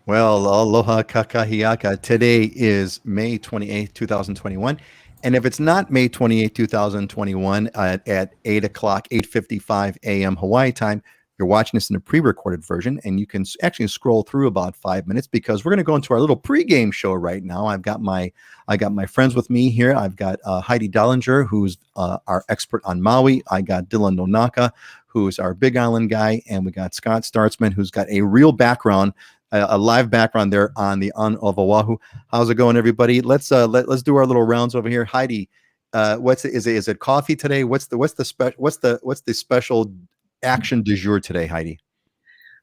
Well, aloha kakahiaka. Today is May 28th, 2021. And if it's not May 28th, 2021 at 8 o'clock, 8:55 a.m. Hawaii time, you're watching this in a pre-recorded version, and you can actually scroll through about 5 minutes because we're going to go into our little pre-game show right now. I got my friends with me here. I've got Heidi Dollinger, who's our expert on Maui. I got Dylan Nonaka, who's our Big Island guy, and we got Scott Startzman, who's got a real background, a live background there on the on of Oahu. How's it going, everybody? Let's do our little rounds over here. Heidi, is it coffee today? What's the special action du jour today, Heidi?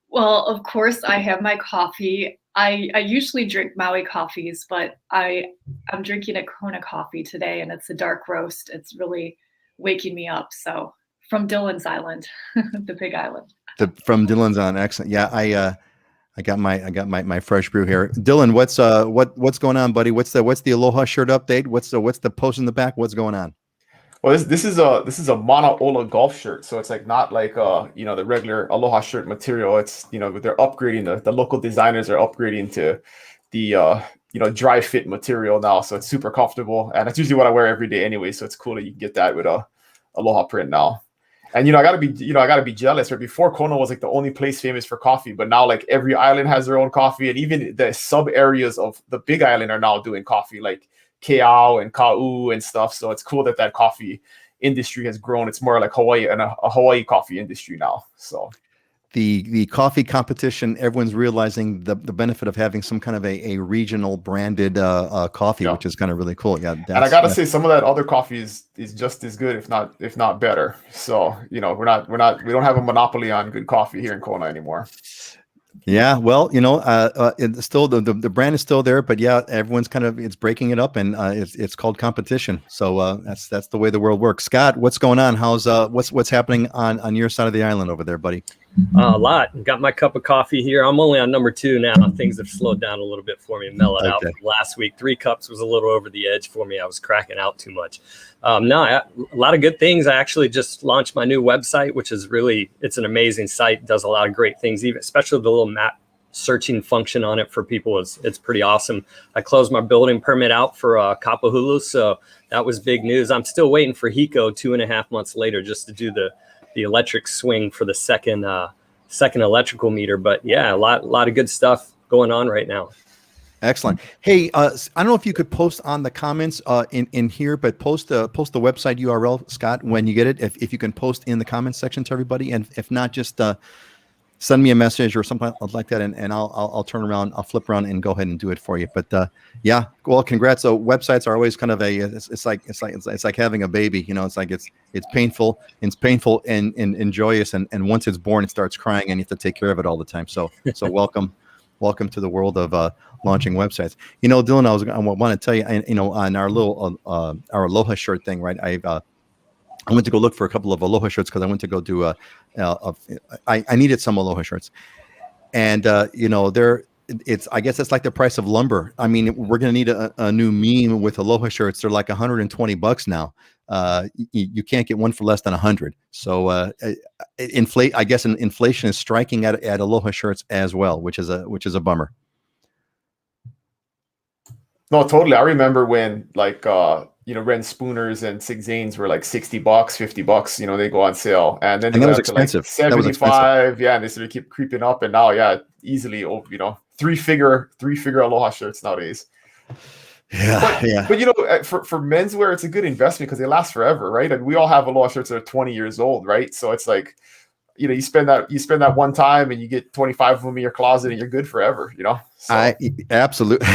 Well, of course, I have my coffee. I usually drink Maui coffees, but I'm drinking a Kona coffee today, and it's a dark roast. It's really waking me up. So from Dylan's Island, the Big Island. From Dylan's on, excellent. Yeah, I got my fresh brew here. Dylan, what's going on, buddy? What's the Aloha shirt update? What's the post in the back? What's going on? Well, this is a Mana Ola golf shirt, so it's like not like the regular Aloha shirt material. It's they're upgrading the local designers are upgrading to the dry fit material now, so it's super comfortable, and it's usually what I wear every day anyway. So it's cool that you can get that with a Aloha print now. And I gotta be jealous. Right before, Kona was like the only place famous for coffee, but now like every island has their own coffee, and even the sub areas of the Big Island are now doing coffee, like Keao and Kau and stuff. So it's cool that coffee industry has grown. It's more like Hawaii and a Hawaii coffee industry now. So The coffee competition, everyone's realizing the benefit of having some kind of a regional branded coffee, Yeah. which is kind of really cool. Yeah, and I gotta say, some of that other coffee is just as good, if not better. So we don't have a monopoly on good coffee here in Kona anymore. yeah. Well, it's still the brand is still there, but yeah, everyone's it's breaking it up, and it's called competition. So that's the way the world works. Scott, what's going on? How's what's happening on your side of the island over there, buddy? A lot. Got my cup of coffee here. I'm only on number 2 now. Things have slowed down a little bit for me and mellowed out from last week. 3 cups was a little over the edge for me. I was cracking out too much. A lot of good things. I actually just launched my new website, which is it's an amazing site. It does a lot of great things, even especially the little map searching function on it for people. It's pretty awesome. I closed my building permit out for Kapahulu, so that was big news. I'm still waiting for HECO 2.5 months later just to do the electric swing for the second electrical meter. But yeah, a lot of good stuff going on right now. Excellent. Hey, I don't know if you could post on the comments in here, but post the website URL, Scott, when you get it. If you can post in the comments section to everybody, and if not, just send me a message or something like that, and I'll turn around, I'll flip around and go ahead and do it for you. But yeah, well, congrats. So websites are always kind of it's like having a baby. It's painful and joyous, and once it's born, it starts crying, and you have to take care of it all the time. So welcome to the world of launching websites. Dylan, I want to tell you, on our little our Aloha shirt thing, right? I went to go look for a couple of Aloha shirts because I went to go do I needed some Aloha shirts, and I guess it's like the price of lumber. I mean, we're gonna need a new meme with Aloha shirts. They're like $120 now. You can't get one for less than 100. So I guess inflation is striking at Aloha shirts as well, which is a bummer. No, totally. I remember when Ren Spooners and Sig Zanes were like $60, $50. They go on sale, and then that was expensive. Like 75. Yeah, and they sort of keep creeping up, and now, yeah, easily, three-figure Aloha shirts nowadays. Yeah, But for menswear, it's a good investment because they last forever, right? And we all have Aloha shirts that are 20 years old, right? So it's like, you spend that one time and you get 25 of them in your closet and you're good forever. So. I absolutely.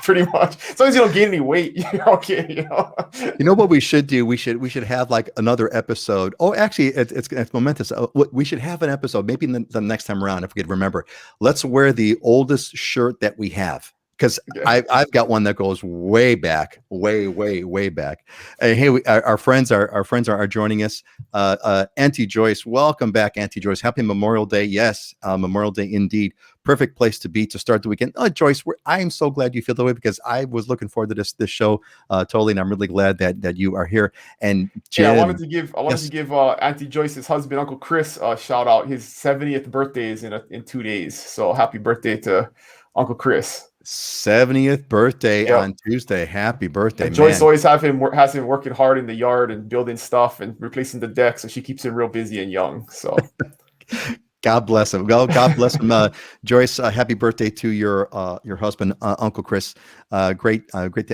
Pretty much. As long as you don't gain any weight, you're okay. You know what we should do? We should have like another episode. Oh, actually, it's momentous. We should have an episode maybe the next time around, if we could remember. Let's wear the oldest shirt that we have. because I've got one that goes way back, way back. Hey, our friends are joining us. Auntie Joyce, welcome back, Auntie Joyce. Happy Memorial Day. Yes, Memorial Day indeed. Perfect place to be to start the weekend. Joyce, I am so glad you feel the way, because I was looking forward to this show totally, and I'm really glad that you are here. And Jim, I wanted to give Auntie Joyce's husband, Uncle Chris, a shout out. His 70th birthday is in 2 days. So happy birthday to Uncle Chris. 70th birthday on Tuesday. Happy birthday, and Joyce always has him working hard in the yard and building stuff and replacing the deck, so she keeps him real busy and young. So God bless him. Well, God bless him. Joyce, happy birthday to your husband, Uncle Chris. Great.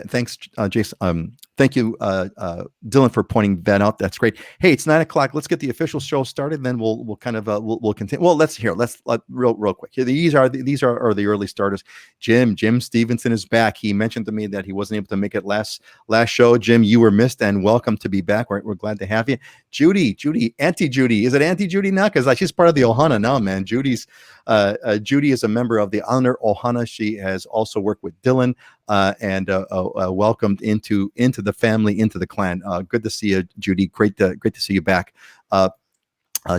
Thanks, Jason. Thank you, Dylan, for pointing that out. That's great. Hey, it's 9:00. Let's get the official show started. Then we'll kind of we'll continue. Well, let's real quick. Here, these are the early starters. Jim Stevenson is back. He mentioned to me that he wasn't able to make it last show. Jim, you were missed, and welcome to be back. We're glad to have you. Judy, Auntie Judy. Is it Auntie Judy now? Because she's part of the Ohana now, man. Judy is a member of the Honor Ohana. She has also worked with Dylan and welcomed into the family, into the clan. Good to see you, Judy. Great to see you back.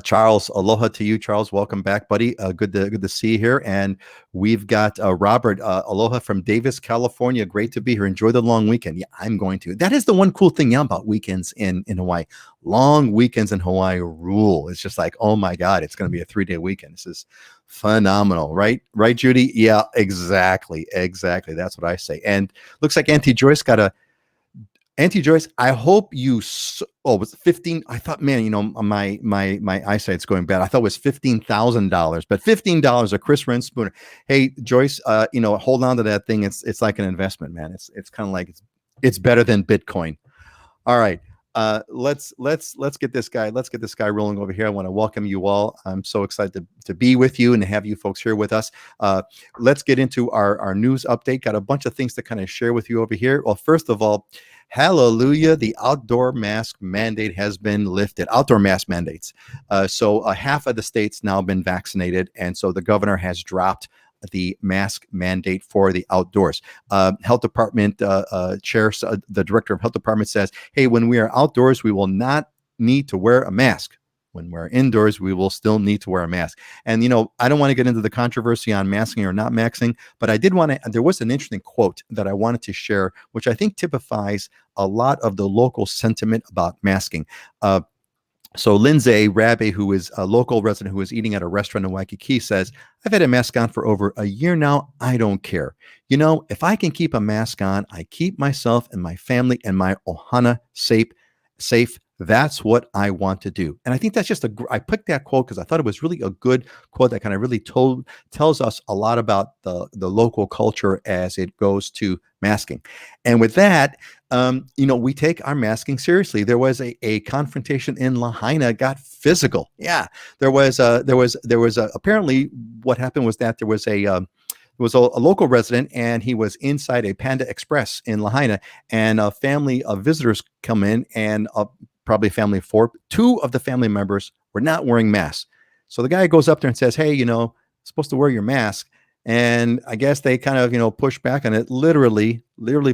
Charles, aloha to you, Charles. Welcome back, buddy. Good to see you here. And we've got Robert, aloha from Davis, California. Great to be here. Enjoy the long weekend. Yeah, I'm going to. That is the one cool thing about weekends in Hawaii. Long weekends in Hawaii rule. It's just like, oh my God, it's going to be a 3-day weekend. This is phenomenal, right? Right, Judy? Yeah, exactly. That's what I say. And looks like Auntie Joyce Auntie Joyce, I hope you. It was 15. I thought, man, my eyesight's going bad. I thought it was $15,000, but $15 a Chris Ren Spooner. Hey, Joyce, hold on to that thing. It's like an investment, man. It's kind of like it's better than Bitcoin. All right, let's get this guy. Let's get this guy rolling over here. I want to welcome you all. I'm so excited to be with you and to have you folks here with us. Let's get into our news update. Got a bunch of things to kind of share with you over here. Well, first of all, hallelujah, the outdoor mask mandate has been lifted. Outdoor mask mandates. So half of the states now been vaccinated, and so the governor has dropped the mask mandate for the outdoors. Health Department chair, the director of Health Department says, hey, when we are outdoors, we will not need to wear a mask. When we're indoors, we will still need to wear a mask. And, I don't want to get into the controversy on masking or not masking, but I did want to, there was an interesting quote that I wanted to share, which I think typifies a lot of the local sentiment about masking. So Lindsay Rabbe, who is a local resident who is eating at a restaurant in Waikiki, says, I've had a mask on for over a year now. I don't care. If I can keep a mask on, I keep myself and my family and my ohana safe. That's what I want to do. And I think that's I picked that quote because I thought it was really a good quote that kind of really tells us a lot about the local culture as it goes to masking. And with that, we take our masking seriously. There was a confrontation in Lahaina, got physical. Yeah, there was apparently what happened was that there was a local resident, and he was inside a Panda Express in Lahaina, and a family of visitors come in, and probably a family of 4. 2 of the family members were not wearing masks. So the guy goes up there and says, hey, supposed to wear your mask. And I guess they kind of, push back on it, literally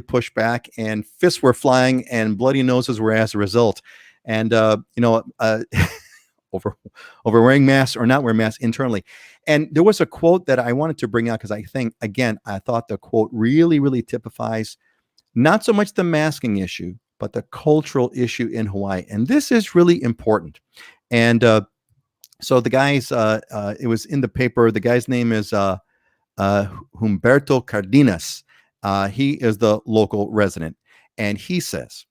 push back, and fists were flying and bloody noses were as a result. And, over wearing masks or not wearing masks internally. And there was a quote that I wanted to bring out because I thought the quote really, really typifies not so much the masking issue, but the cultural issue in Hawaii. And this is really important. And so the guys, it was in the paper. The guy's name is Humberto Cardenas. He is the local resident. And he says,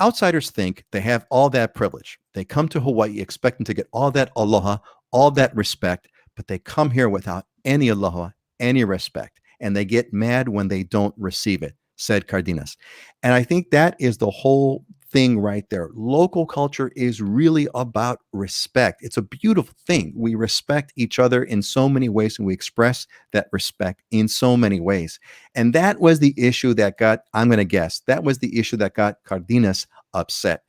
outsiders think they have all that privilege. They come to Hawaii expecting to get all that aloha, all that respect, but they come here without any aloha, any respect, and they get mad when they don't receive it, said Cardenas. And I think that is the whole thing right there. Local culture is really about respect. It's a beautiful thing. We respect each other in so many ways, and we express that respect in so many ways. And that was the issue that got Cardenas upset.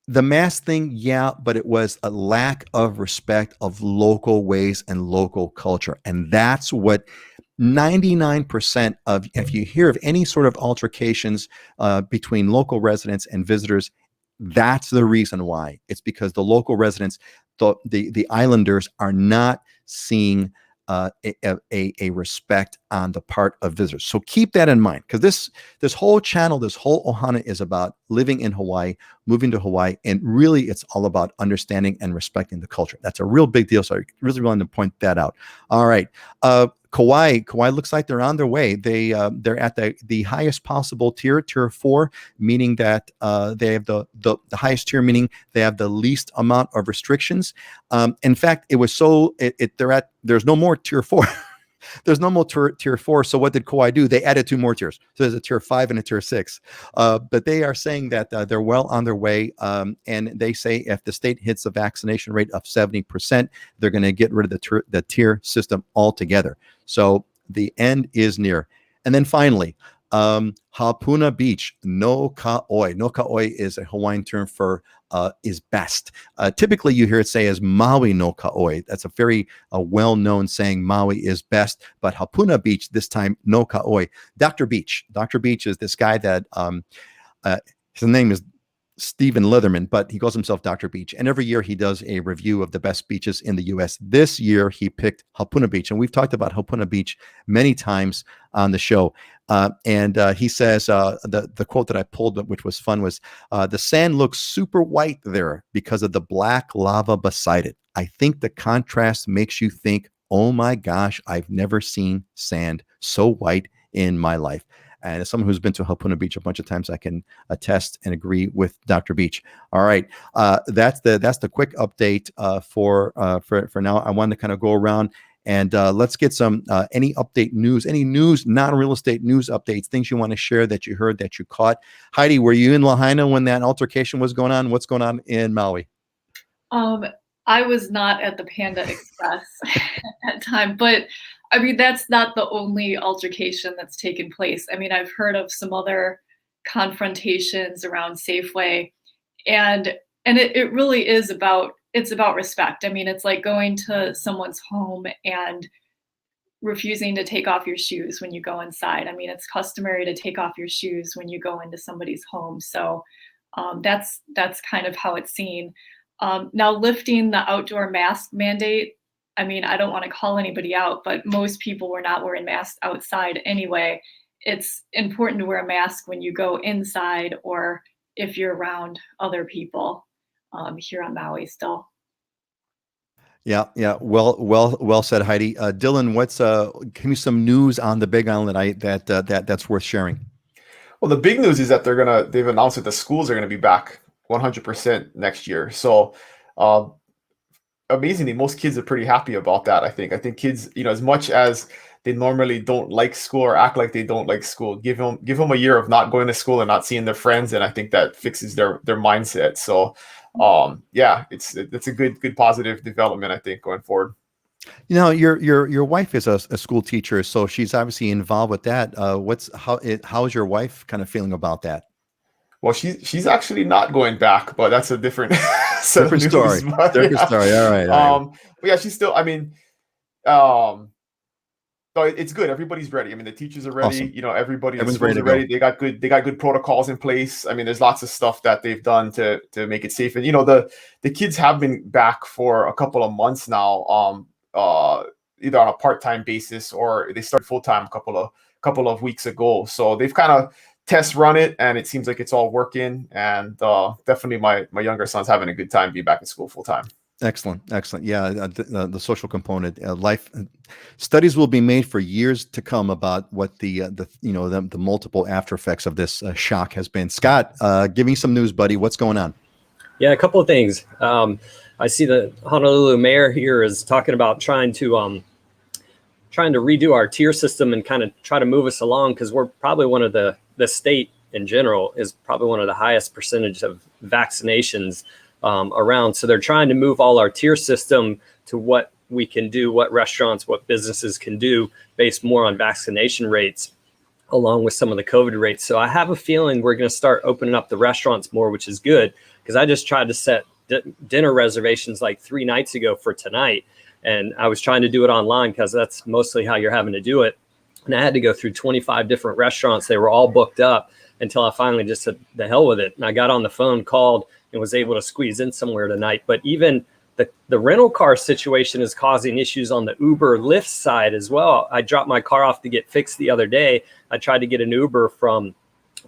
The mask thing, yeah, but it was a lack of respect of local ways and local culture. And that's what 99% of, if you hear of any sort of altercations between local residents and visitors, that's the reason why. It's because the local residents, the islanders, are not seeing a respect on the part of visitors. So keep that in mind, because this whole channel, this whole Ohana is about living in Hawaii, moving to Hawaii, and really it's all about understanding and respecting the culture. That's a real big deal. So I really wanted to point that out. All right. Kauai looks like they're on their way. They're at the highest possible tier 4, meaning that they have the highest tier, meaning they have the least amount of restrictions. In fact, it was so there's no more tier 4. There's no more tier 4. So what did Kauai do? They added 2 more tiers. So there's a tier 5 and a tier 6. But they are saying that they're well on their way. And they say if the state hits a vaccination rate of 70%, they're going to get rid of the tier system altogether. So the end is near. And then finally, Hapuna Beach, no ka'oi. No ka'oi is a Hawaiian term for is best. Typically, you hear it say as Maui no ka'oi. That's a very well-known saying, Maui is best. But Hapuna Beach, this time, no ka'oi. Dr. Beach. Dr. Beach is this guy that his name is Stephen Leatherman, but he calls himself Dr. Beach. And every year he does a review of the best beaches in the U.S. This year he picked Hapuna Beach. And we've talked about Hapuna Beach many times on the show. And he says, the quote that I pulled, which was fun, was, the sand looks super white there because of the black lava beside it. I think the contrast makes you think, oh my gosh, I've never seen sand so white in my life. And as someone who's been to Hapuna Beach a bunch of times, I can attest and agree with Dr. Beach. All right, that's the quick update for now. I wanted to kind of go around and let's get some any news, non-real estate news updates, things you want to share that you heard, that you caught. Heidi, were you in Lahaina when that altercation was going on? What's going on in Maui? I was not at the Panda Express at that time, but I mean, that's not the only altercation that's taken place. I mean, I've heard of some other confrontations around Safeway, and it really is about respect. I mean, it's like going to someone's home and refusing to take off your shoes when you go inside. I mean, it's customary to take off your shoes when you go into somebody's home. So that's kind of how it's seen. Now, lifting the outdoor mask mandate, I mean, I don't want to call anybody out, but most people were not wearing masks outside anyway. It's important to wear a mask when you go inside or if you're around other people here on Maui still. Yeah. Well said, Heidi. Dylan, give me some news on the Big Island that's worth sharing. Well, the big news is that they've announced that the schools are going to be back 100% next year. So, amazingly, most kids are pretty happy about that. I think kids, as much as they normally don't like school or act like they don't like school, give them a year of not going to school and not seeing their friends, and I think that fixes their mindset. So, it's a good positive development, I think, going forward. Your wife is a school teacher, so she's obviously involved with that. How's your wife kind of feeling about that? Well, she's actually not going back, but that's a different story. Different story. All right. But yeah, she's still. I mean, so it's good. Everybody's ready. I mean, the teachers are ready. Awesome. Everybody in schools are ready. They got good protocols in place. I mean, there's lots of stuff that they've done to make it safe. And the kids have been back for a couple of months now. Either on a part-time basis or they started full-time a couple of weeks ago. So they've kind of test run it, and it seems like it's all working. And definitely my younger son's having a good time being back in school full time. Excellent. Yeah, the social component, life studies will be made for years to come about what the multiple after effects of this shock has been. Scott, give me some news, buddy. What's going on? Yeah, a couple of things. I see the Honolulu mayor here is talking about trying to redo our tier system and kind of try to move us along, because we're probably one of the state in general is probably one of the highest percentage of vaccinations around. So they're trying to move all our tier system to what we can do, what restaurants, what businesses can do based more on vaccination rates, along with some of the COVID rates. So I have a feeling we're going to start opening up the restaurants more, which is good, because I just tried to set dinner reservations like 3 nights ago for tonight. And I was trying to do it online because that's mostly how you're having to do it. and I had to go through 25 different restaurants. They were all booked up until I finally just said, the hell with it. And I got on the phone, called, and was able to squeeze in somewhere tonight. But even the rental car situation is causing issues on the Uber Lyft side as well. I dropped my car off to get fixed the other day. I tried to get an Uber from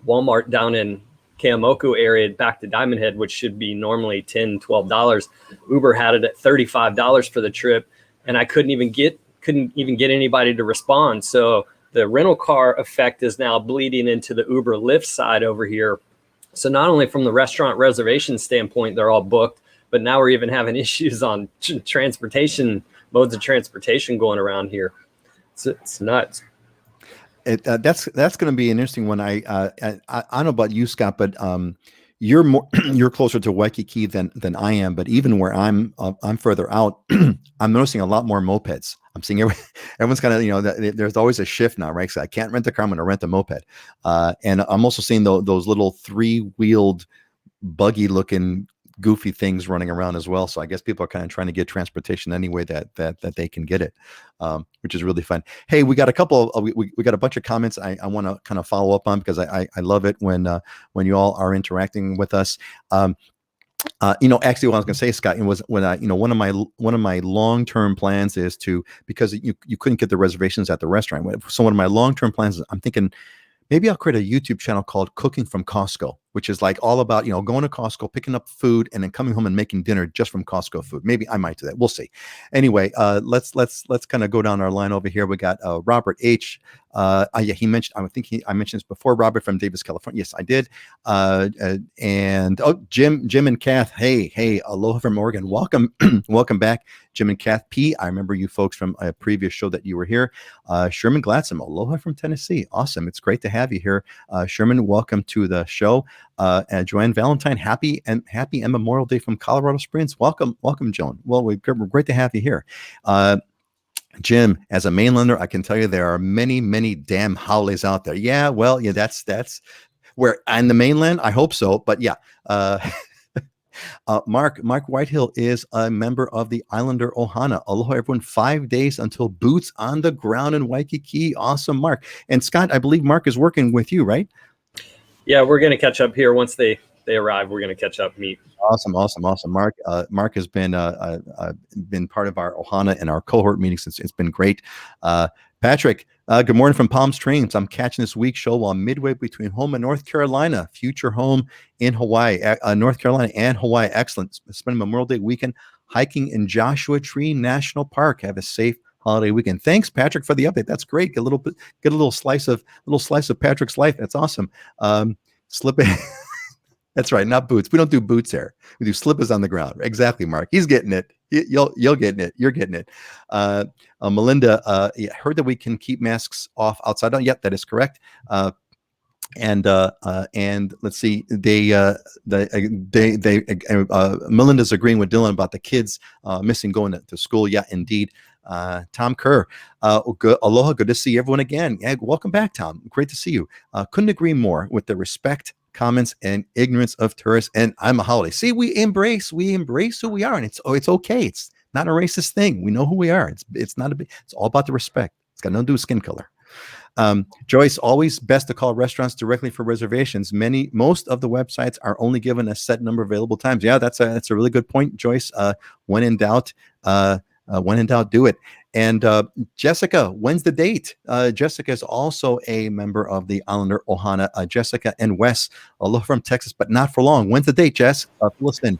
Walmart down in Keomoku area back to Diamond Head, which should be normally $10, $12. Uber had it at $35 for the trip, and I couldn't even get anybody to respond. So the rental car effect is now bleeding into the Uber Lyft side over here. So not only from the restaurant reservation standpoint, they're all booked, but now we're even having issues on transportation, modes of transportation going around here. It's nuts. That's going to be an interesting one. I don't know about you, Scott, but you're closer to Waikiki than I am. But even where I'm further out, I'm noticing a lot more mopeds. I'm seeing everyone's kind of, there's always a shift now, right? So I can't rent a car, I'm going to rent a moped. And I'm also seeing those little 3-wheeled buggy looking goofy things running around as well. So I guess people are kind of trying to get transportation any way that they can get it, which is really fun. Hey, we got a couple of, we got a bunch of comments I want to kind of follow up on, because I love it when you all are interacting with us. Actually what I was going to say, Scott, was when one of my long-term plans is to, because you couldn't get the reservations at the restaurant. So one of my long-term plans is, I'm thinking, maybe I'll create a YouTube channel called Cooking from Costco, which is like all about, going to Costco, picking up food, and then coming home and making dinner just from Costco food. Maybe I might do that. We'll see. Anyway, let's kind of go down our line over here. We got Robert H. Yeah, he mentioned, I mentioned this before, Robert from Davis, California. Yes, I did. And Jim and Kath. Hey, aloha from Oregon. Welcome, welcome back, Jim and Kath P. I remember you folks from a previous show that you were here. Sherman Gladsome, aloha from Tennessee. Awesome. It's great to have you here. Sherman, welcome to the show. Joanne Valentine, happy and Memorial Day from Colorado Springs. Welcome, Joan. Well, we're great to have you here. Jim, as a mainlander, I can tell you there are many, many damn holidays out there. Yeah, well, yeah, that's where on the mainland, I hope so. But yeah, Mark Whitehill is a member of the Islander Ohana. Aloha, everyone. 5 days until boots on the ground in Waikiki. Awesome, Mark. And Scott, I believe Mark is working with you, right? Yeah, we're going to catch up here once they arrive. We're going to catch up, meet. Awesome. Mark has been part of our Ohana and our cohort meetings. It's been great. Patrick, good morning from Palm Springs. I'm catching this week's show while midway between home and North Carolina. Future home in Hawaii, North Carolina and Hawaii. Excellent. Spend Memorial Day weekend hiking in Joshua Tree National Park. Have a safe holiday weekend. Thanks, Patrick, for the update. That's great. Get a little slice of Patrick's life. That's awesome. Slipping. That's right, not boots. We don't do boots there. We do slippers on the ground. Exactly, Mark. He's getting it. You're getting it. You're getting it. Melinda, heard that we can keep masks off outside. Oh, yep, that is correct. And let's see. Melinda's agreeing with Dylan about the kids missing going to school. Yeah, indeed. Tom Kerr, aloha, good to see everyone again. Yeah, welcome back, Tom. Great to see you. Couldn't agree more with the respect, comments, and ignorance of tourists. And I'm a holiday. See, we embrace who we are, and it's okay. It's not a racist thing. We know who we are. It's all about the respect. It's got nothing to do with skin color. Joyce, always best to call restaurants directly for reservations. Most of the websites are only given a set number of available times. Yeah, that's a really good point, Joyce. When in doubt, do it. And Jessica, when's the date? Jessica is also a member of the Islander Ohana. Jessica and Wes, aloha from Texas, but not for long. When's the date, Jess? Listen,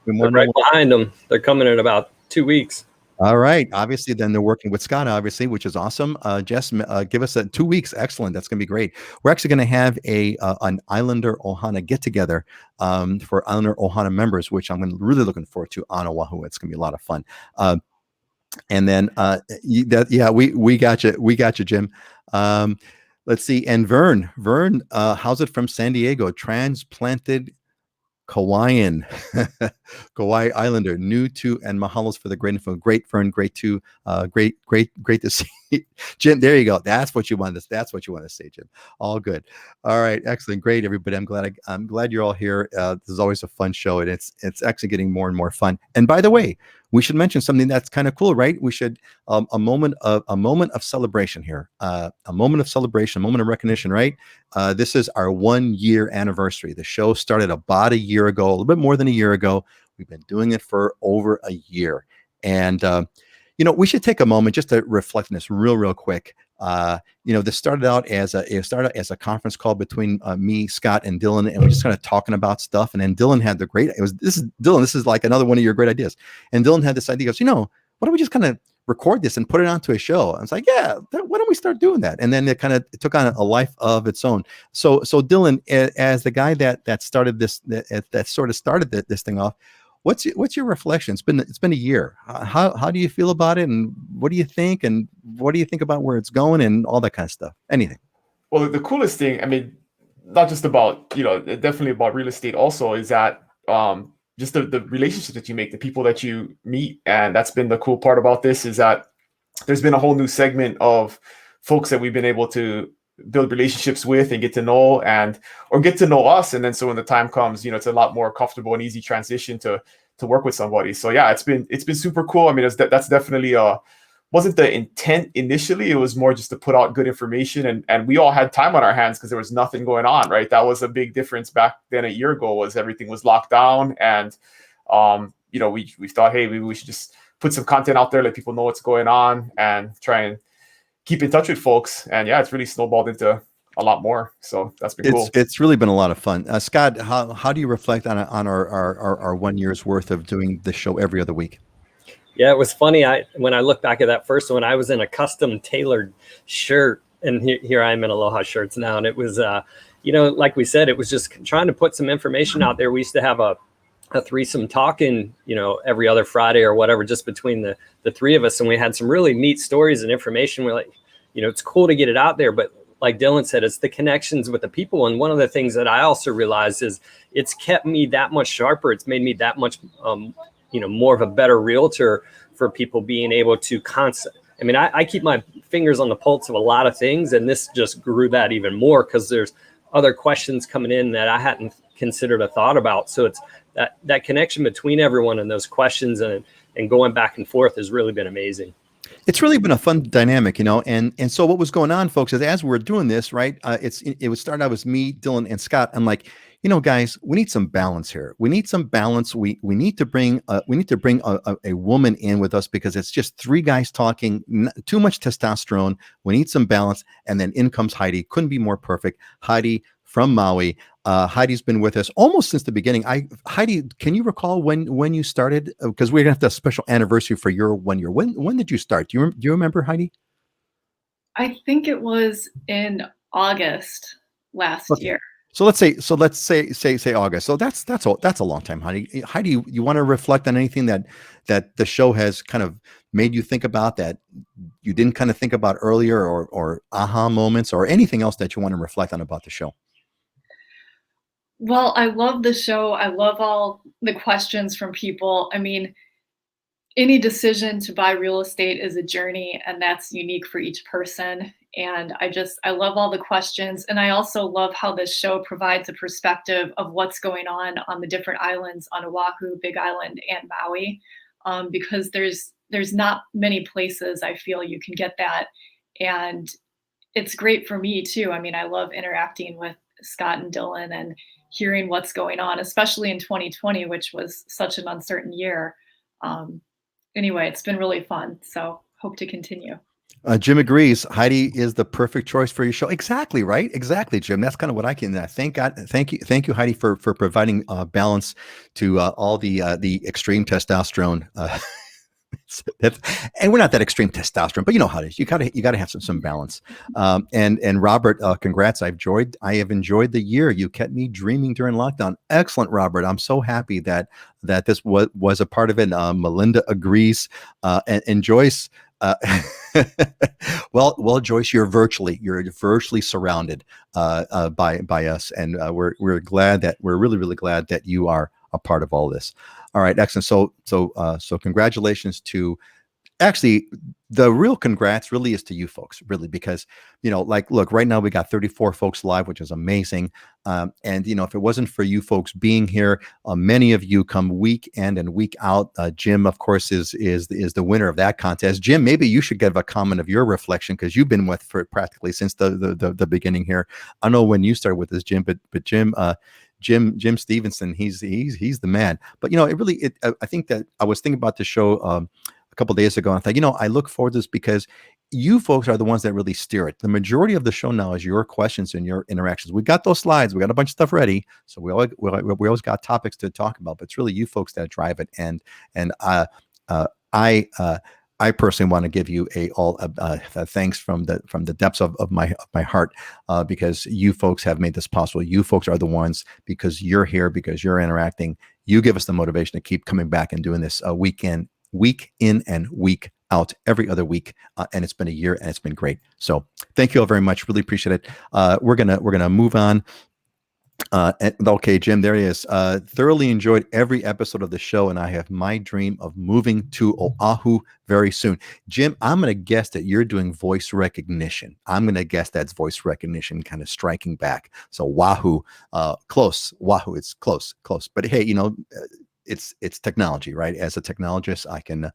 we're right behind them. They're coming in about 2 weeks. All right. Obviously, then they're working with Scott, obviously, which is awesome. Jess, give us 2 weeks. Excellent. That's going to be great. We're actually going to have an Islander Ohana get together for Islander Ohana members, which I'm really looking forward to on Oahu. It's going to be a lot of fun. And then we got you. We got you, Jim. Let's see. And Vern, how's it from San Diego? Transplanted Kauaian. Kauai Islander, new to and mahalos for the great info. Great Fern, great to great to see Jim. There you go. That's what you wanted. That's what you want to say, Jim. All good. All right, excellent, great, everybody. I'm glad you're all here. This is always a fun show, and it's actually getting more and more fun. And by the way, we should mention something that's kind of cool, right? We should a moment of celebration here, a moment of celebration, a moment of recognition, right? This is our 1 year anniversary. The show started about a year ago, a little bit more than a year ago. We've been doing it for over a year, and we should take a moment just to reflect on this real quick. This started out as a conference call between me, Scott, and Dylan, and we're just kind of talking about stuff. And then Dylan had this is like another one of your great ideas. And Dylan had this idea. He goes, why don't we just kind of record this and put it onto a show? And it's like, yeah, why don't we start doing that? And then it took on a life of its own. So Dylan, as the guy that started this, that sort of started this thing off, what's your reflection? It's been a year. How do you feel about it, and what do you think, and what do you think about where it's going, and all that kind of stuff? Anything? Well, the coolest thing, I mean, not just about definitely about real estate, also is that just the relationships that you make, the people that you meet, and that's been the cool part about this, is that there's been a whole new segment of folks that we've been able to build relationships with and get to know, or get to know us. And then so when the time comes, it's a lot more comfortable and easy transition to work with somebody. So yeah, it's been super cool. I mean, that's definitely wasn't the intent initially. It was more just to put out good information, and we all had time on our hands because there was nothing going on, right? That was a big difference back then a year ago, was everything was locked down. And we thought, hey, maybe we should just put some content out there, let people know what's going on, and try and keep in touch with folks. And yeah, it's really snowballed into a lot more. So that's been cool. It's really been a lot of fun. Scott, how do you reflect on our 1 year's worth of doing the show every other week? Yeah, it was funny. When I look back at that first one, I was in a custom tailored shirt, and here I am in Aloha shirts now. And it was, like we said, it was just trying to put some information out there. We used to have a threesome talking, every other Friday or whatever, just between the three of us. And we had some really neat stories and information. We're like, it's cool to get it out there, but like Dylan said, it's the connections with the people. And one of the things that I also realized is it's kept me that much sharper. It's made me that much, more of a better realtor for people, being able to I keep my fingers on the pulse of a lot of things, and this just grew that even more because there's other questions coming in that I hadn't considered or thought about. So it's that connection between everyone and those questions and going back and forth has really been amazing. It's really been a fun dynamic, and so what was going on, folks, is as we're doing this, right, it would start out as me, Dylan, and Scott. I'm like, guys, we need some balance here. We need some balance. We need to bring a woman in with us, because it's just three guys talking, too much testosterone. We need some balance. And then in comes Heidi. Couldn't be more perfect. Heidi from Maui. Heidi's been with us almost since the beginning. Heidi, can you recall when you started? Because we're gonna have a special anniversary for your 1 year. When did you start? Do you remember, Heidi? I think it was in August last year. So let's say August. So that's a long time, Heidi. Heidi, you want to reflect on anything that the show has kind of made you think about that you didn't kind of think about earlier, or aha moments, or anything else that you want to reflect on about the show? Well, I love the show. I love all the questions from people. I mean, any decision to buy real estate is a journey, and that's unique for each person. And I love all the questions. And I also love how this show provides a perspective of what's going on the different islands on Oahu, Big Island, and Maui, because there's not many places I feel you can get that. And it's great for me too. I mean, I love interacting with Scott and Dylan and hearing what's going on, especially in 2020, which was such an uncertain year. Anyway, it's been really fun. So hope to continue. Jim agrees. Heidi is the perfect choice for your show. Exactly, right? Exactly, Jim. That's kind of what I can. Thank God. Thank you, Heidi, for providing balance to all the extreme testosterone. And we're not that extreme testosterone, but you know how it is. You gotta have some balance. And Robert, congrats. I have enjoyed the year. You kept me dreaming during lockdown. Excellent, Robert. I'm so happy that this was a part of it. Melinda agrees. And Joyce. Well, Joyce, you're virtually surrounded by us, and we're really glad that you are a part of all this. All right, excellent. So congratulations to. Actually, the real congrats really is to you folks, really, because, like, look, right now we got 34 folks live, which is amazing. And, if it wasn't for you folks being here, many of you come week in and week out. Jim, of course, is the winner of that contest. Jim, maybe you should give a comment of your reflection, because you've been with for practically since the beginning here. I don't know when you started with this, Jim, but Jim, Jim Stevenson, he's the man. But I think that I was thinking about the show a couple of days ago, and I thought, I look forward to this because you folks are the ones that really steer it. The majority of the show now is your questions and your interactions. We got those slides, we got a bunch of stuff ready, so we always got topics to talk about. But it's really you folks that drive it, and I personally want to give you a thanks from the depths of my heart, because you folks have made this possible. You folks are the ones, because you're here, because you're interacting. You give us the motivation to keep coming back and doing this week in and week out, every other week, and it's been a year, and it's been great. So thank you all very much. Really appreciate it. We're gonna move on. Okay, Jim, there he is. Thoroughly enjoyed every episode of the show, and I have my dream of moving to Oahu very soon. Jim, I'm going to guess that you're doing voice recognition. I'm going to guess that's voice recognition kind of striking back. So Wahoo, close. Wahoo, it's close. But hey, it's technology, right? As a technologist, I can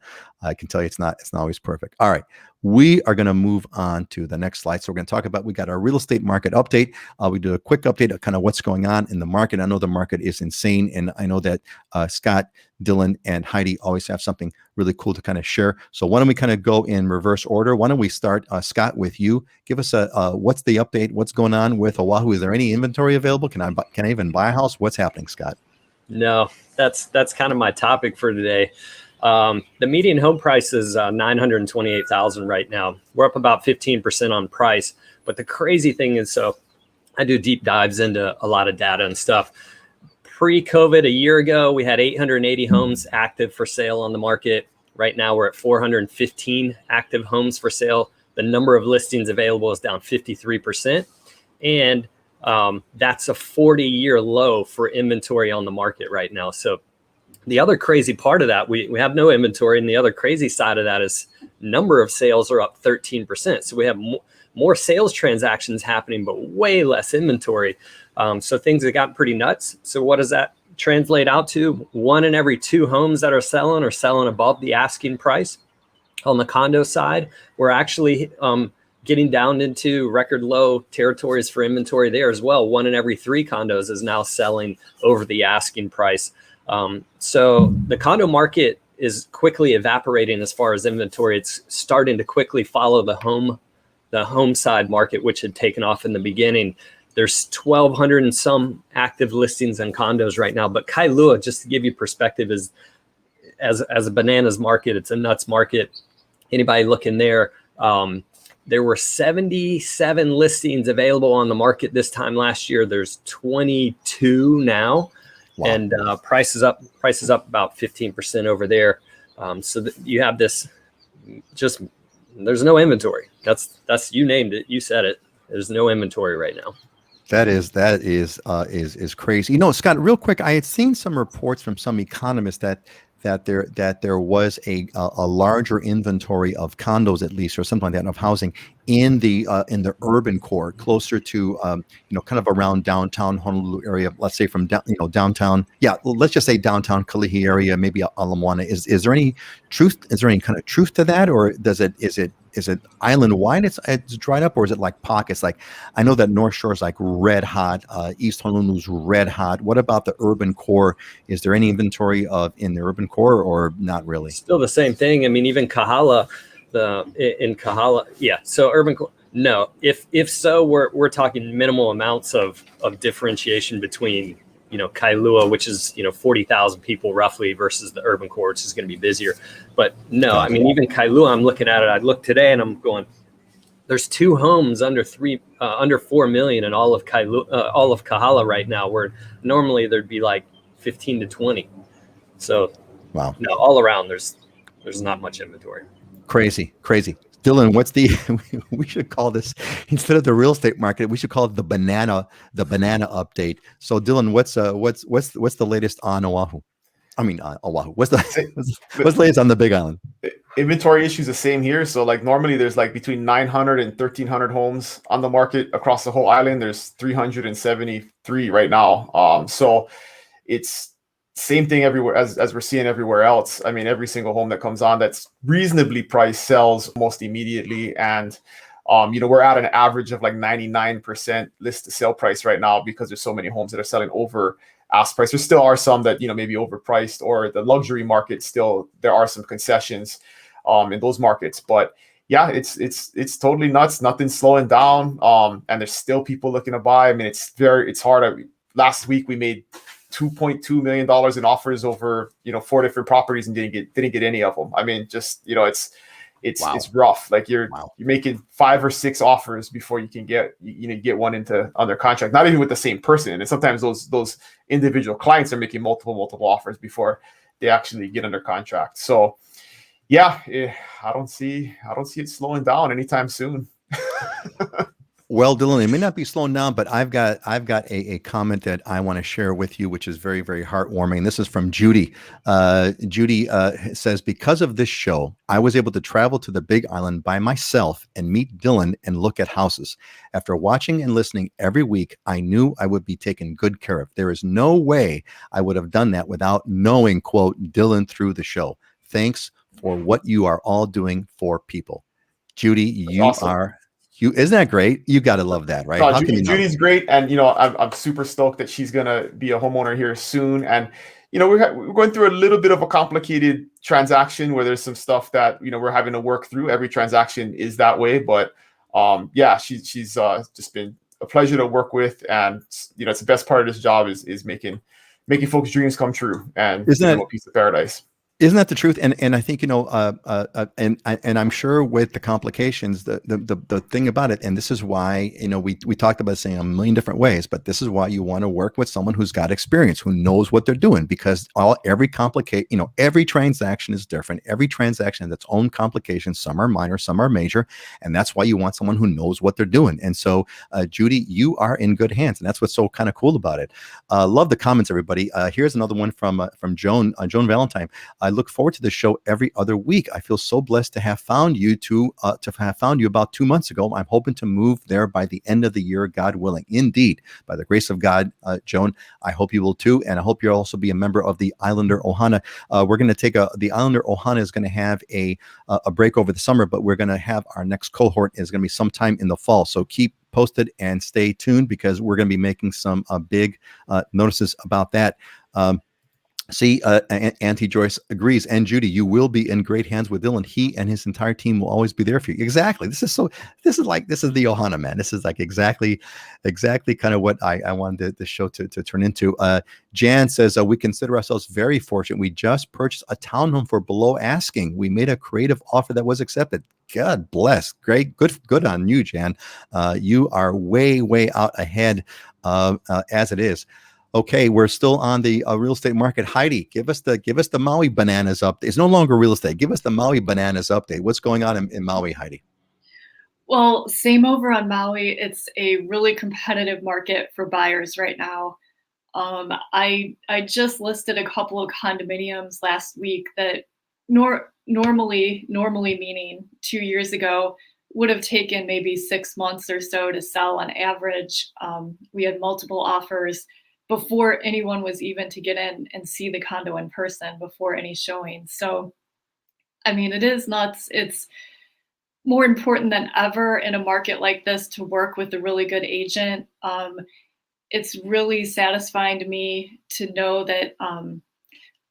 tell you it's not always perfect. All right, we are going to move on to the next slide. So we're going to talk about, we got our real estate market update. We do a quick update of kind of what's going on in the market. I know the market is insane, and I know that Scott, Dylan, and Heidi always have something really cool to kind of share. So why don't we kind of go in reverse order? Why don't we start, Scott, with you? Give us what's the update? What's going on with Oahu? Is there any inventory available? Can I even buy a house? What's happening, Scott? No, that's kind of my topic for today. The median home price is $928,000 right now. We're up about 15% on price. But the crazy thing is, so I do deep dives into a lot of data and stuff. Pre-COVID, a year ago, we had 880 homes active for sale on the market. Right now, we're at 415 active homes for sale. The number of listings available is down 53%. And that's a 40-year low for inventory on the market right now. So the other crazy part of that, we have no inventory. And the other crazy side of that is number of sales are up 13%. So we have more sales transactions happening, but way less inventory. So things have gotten pretty nuts. So what does that translate out to? 1 in every 2 homes that are selling above the asking price. On the condo side, we're actually getting down into record low territories for inventory there as well. 1 in every 3 condos is now selling over the asking price. So the condo market is quickly evaporating as far as inventory. It's starting to quickly follow the home side market, which had taken off in the beginning. There's 1,200 and some active listings in condos right now. But Kailua, just to give you perspective, is as a bananas market, it's a nuts market. Anybody looking there? There were 77 listings available on the market this time last year. There's 22 now. Wow. And price is up about 15% over there. So you have this, just there's no inventory. That's you named it. You said it. There's no inventory right now. That is crazy. Scott, real quick, I had seen some reports from some economists that there was a larger inventory of condos, at least, or something like that, of housing in the urban core, closer to kind of around downtown Honolulu area. Let's say from downtown, let's just say downtown Kalihi area, maybe Ala Moana. Is there any truth? Is there any kind of truth to that, or is it island wide? It's dried up, or is it like pockets? Like, I know that North Shore is like red hot, East Honolulu's red hot. What about the urban core? Is there any inventory in the urban core, or not really? Still the same thing. I mean, even Kahala, in Kahala, so urban core. No, if so, we're talking minimal amounts of differentiation between Kailua, which is 40,000 people roughly, versus the urban core, which is going to be busier. But no, I mean, even Kailua, I'm looking at it. I looked today and I'm going, there's 2 homes under 4 million in all of Kailua, all of Kahala right now, where normally there'd be like 15 to 20. So wow, no, all around there's not much inventory. Crazy. Dylan, we should call this, instead of the real estate market, we should call it the banana update. So Dylan, what's the latest on Oahu? I mean, Oahu. What's the latest on the Big Island? Inventory issues the same here. So like normally there's like between 900 and 1,300 homes on the market across the whole island. There's 373 right now. So it's same thing everywhere as we're seeing everywhere else. I mean, every single home that comes on that's reasonably priced sells almost immediately. And we're at an average of like 99% list to sale price right now because there's so many homes that are selling over ask price. There still are some that, maybe overpriced, or the luxury market still, there are some concessions in those markets. But yeah, it's totally nuts. Nothing's slowing down. And there's still people looking to buy. I mean, it's hard. Last week we made $2.2 million in offers over, 4 different properties and didn't get any of them. I mean, just, it's rough. Like you're making 5 or 6 offers before you can get one under contract, not even with the same person. And sometimes those individual clients are making multiple offers before they actually get under contract. So yeah, I don't see it slowing down anytime soon. Well, Dylan, it may not be slowing down, but I've got a comment that I want to share with you, which is very, very heartwarming. This is from Judy. Judy says, because of this show, I was able to travel to the Big Island by myself and meet Dylan and look at houses. After watching and listening every week, I knew I would be taken good care of. There is no way I would have done that without knowing, quote, Dylan through the show. Thanks for what you are all doing for people. Judy, That's awesome. Isn't that great? You got to love that, right? No, Judy's great, and I'm super stoked that she's gonna be a homeowner here soon. And we're going through a little bit of a complicated transaction where there's some stuff that we're having to work through. Every transaction is that way, but yeah, she's just been a pleasure to work with, and it's the best part of this job is making folks' dreams come true and giving them a piece of paradise. Isn't that the truth? And I think, and I'm sure with the complications, the thing about it, and this is why, we talked about saying a million different ways, but this is why you want to work with someone who's got experience, who knows what they're doing, because every transaction is different. Every transaction has its own complications. Some are minor, some are major. And that's why you want someone who knows what they're doing. And so, Judy, you are in good hands. And that's what's so kind of cool about it. Love the comments, everybody. Here's another one from Joan Valentine. I look forward to the show every other week. I feel so blessed to have found you about 2 months ago. I'm hoping to move there by the end of the year, God willing. Indeed, by the grace of God, Joan, I hope you will too. And I hope you'll also be a member of the Islander Ohana. We're going to take the Islander Ohana is going to have a break over the summer, but we're going to have our next cohort is going to be sometime in the fall. So keep posted and stay tuned, because we're going to be making some big notices about that. See, Auntie Joyce agrees. And Judy, you will be in great hands with Dylan. He and his entire team will always be there for you. Exactly. This is the Ohana, man. This is like exactly kind of what I wanted the show to turn into. Jan says, we consider ourselves very fortunate. We just purchased a townhome for below asking. We made a creative offer that was accepted. God bless. Great. Good on you, Jan. You are way out ahead as it is. Okay, we're still on the real estate market. Heidi, give us the Maui bananas update. It's no longer real estate. Give us the Maui bananas update. What's going on in Maui, Heidi? Well, same over on Maui. It's a really competitive market for buyers right now. I just listed a couple of condominiums last week that normally meaning 2 years ago would have taken maybe 6 months or so to sell on average. We had multiple offers before anyone was even to get in and see the condo in person, before any showing. So, I mean, it is nuts. It's more important than ever in a market like this to work with a really good agent. It's really satisfying to me to know that I'm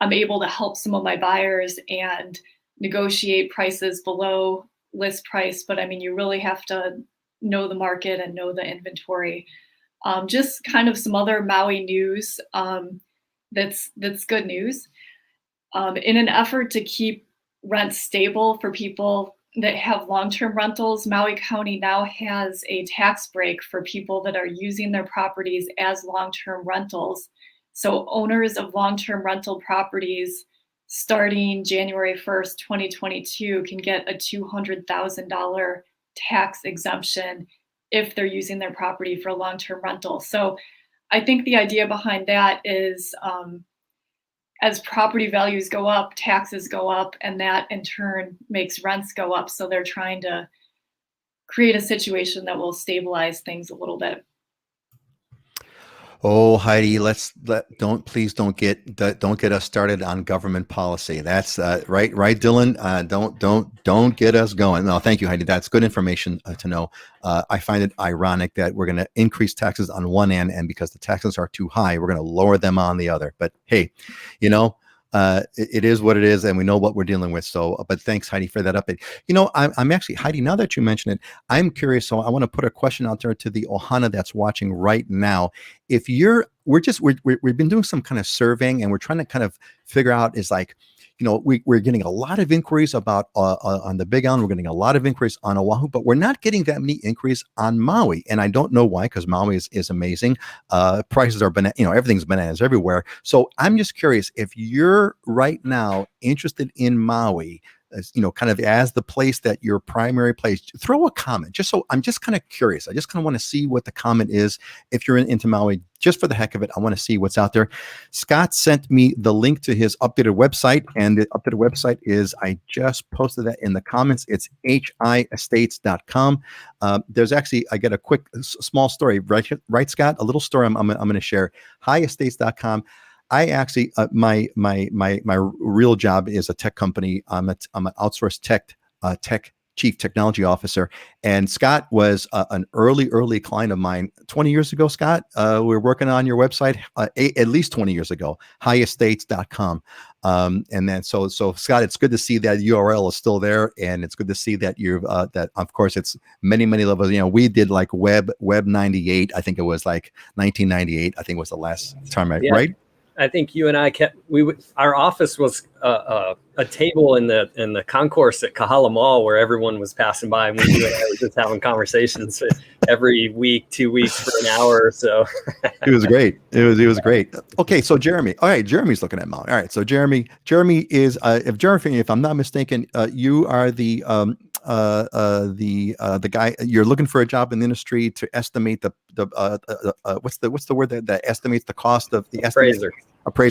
able to help some of my buyers and negotiate prices below list price. But I mean, you really have to know the market and know the inventory. Just kind of some other Maui news that's good news. In an effort to keep rent stable for people that have long-term rentals, Maui County now has a tax break for people that are using their properties as long-term rentals. So owners of long-term rental properties starting January 1st, 2022 can get a $200,000 tax exemption if they're using their property for a long-term rental. So I think the idea behind that is as property values go up, taxes go up, and that in turn makes rents go up. So they're trying to create a situation that will stabilize things a little bit. Oh, Heidi, please don't get us started on government policy. That's right, Dylan. Don't get us going. No, thank you, Heidi. That's good information to know. I find it ironic that we're going to increase taxes on one end, and because the taxes are too high, we're going to lower them on the other. But hey, it is what it is, and we know what we're dealing with. So, but thanks, Heidi, for that update. I'm actually, Heidi, now that you mention it, I'm curious. So I want to put a question out there to the Ohana that's watching right now. If we've been doing some kind of surveying, and we're trying to kind of figure out is like, we're getting a lot of inquiries about on the Big Island. We're getting a lot of inquiries on Oahu, but we're not getting that many inquiries on Maui. And I don't know why, because Maui is amazing. Prices are everything's bananas everywhere. So I'm just curious if you're right now interested in Maui, kind of as the place that your primary place, throw a comment. I'm just kind of curious. I just kind of want to see what the comment is. If you're into Maui, just for the heck of it, I want to see what's out there. Scott sent me the link to his updated website, and the updated website is, I just posted that in the comments. It's hiestates.com. There's actually, I get a quick, small story, right, Scott? A little story I'm going to share. hiestates.com. I actually, my real job is a tech company. I'm an outsourced tech chief technology officer. And Scott was an early client of mine 20 years ago. Scott, we were working on your website at least 20 years ago, hiestates.com. And then, so Scott, it's good to see that URL is still there. And it's good to see that that of course it's many levels. We did like web 98. I think it was like 1998. I think was the last time, right? I think you and I our office was a table in the concourse at Kahala Mall where everyone was passing by, and you and I were just having conversations every week, 2 weeks for an hour or so. It was great. It was great. Okay, so Jeremy. All right, Jeremy's looking at Maui. All right, so Jeremy is if I'm not mistaken, you are the guy. You're looking for a job in the industry to estimate what's the word that estimates the cost of the appraiser.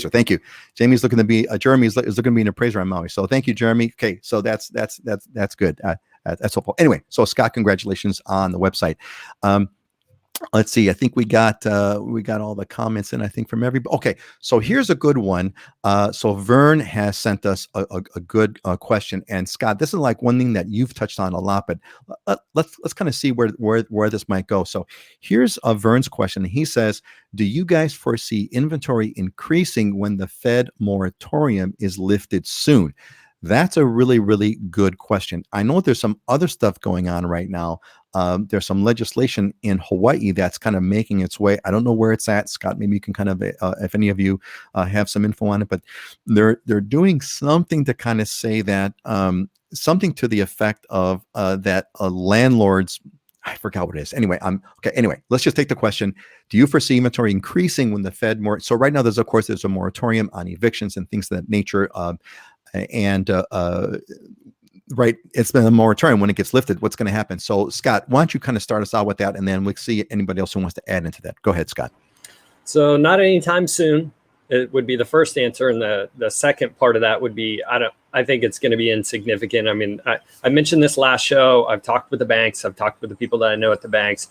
Thank you. Jeremy is looking to be an appraiser on Maui. So thank you, Jeremy. Okay, so that's good. That's helpful. Anyway, so Scott, congratulations on the website. Let's see. I think we got all the comments in, I think, from everybody. Okay, so here's a good one. So Vern has sent us a good question. And Scott, this is like one thing that you've touched on a lot, but let's kind of see where this might go. So here's Vern's question. He says, do you guys foresee inventory increasing when the Fed moratorium is lifted soon? That's a really, really good question. I know there's some other stuff going on right now. There's some legislation in Hawaii that's kind of making its way. I don't know where it's at, Scott. Maybe you can kind of, if any of you have some info on it, but they're doing something to kind of say that something to the effect of that landlords. I forgot what it is. Anyway, Anyway, let's just take the question. Do you foresee inventory increasing when the Fed so right now there's a moratorium on evictions and things of that nature. Right, it's been a moratorium. When it gets lifted, what's going to happen? So, Scott, why don't you kind of start us out with that, and then we'll see anybody else who wants to add into that. Go ahead, Scott. So, not anytime soon. It would be the first answer, and the second part of that would be I think it's going to be insignificant. I mean, I mentioned this last show. I've talked with the banks. I've talked with the people that I know at the banks.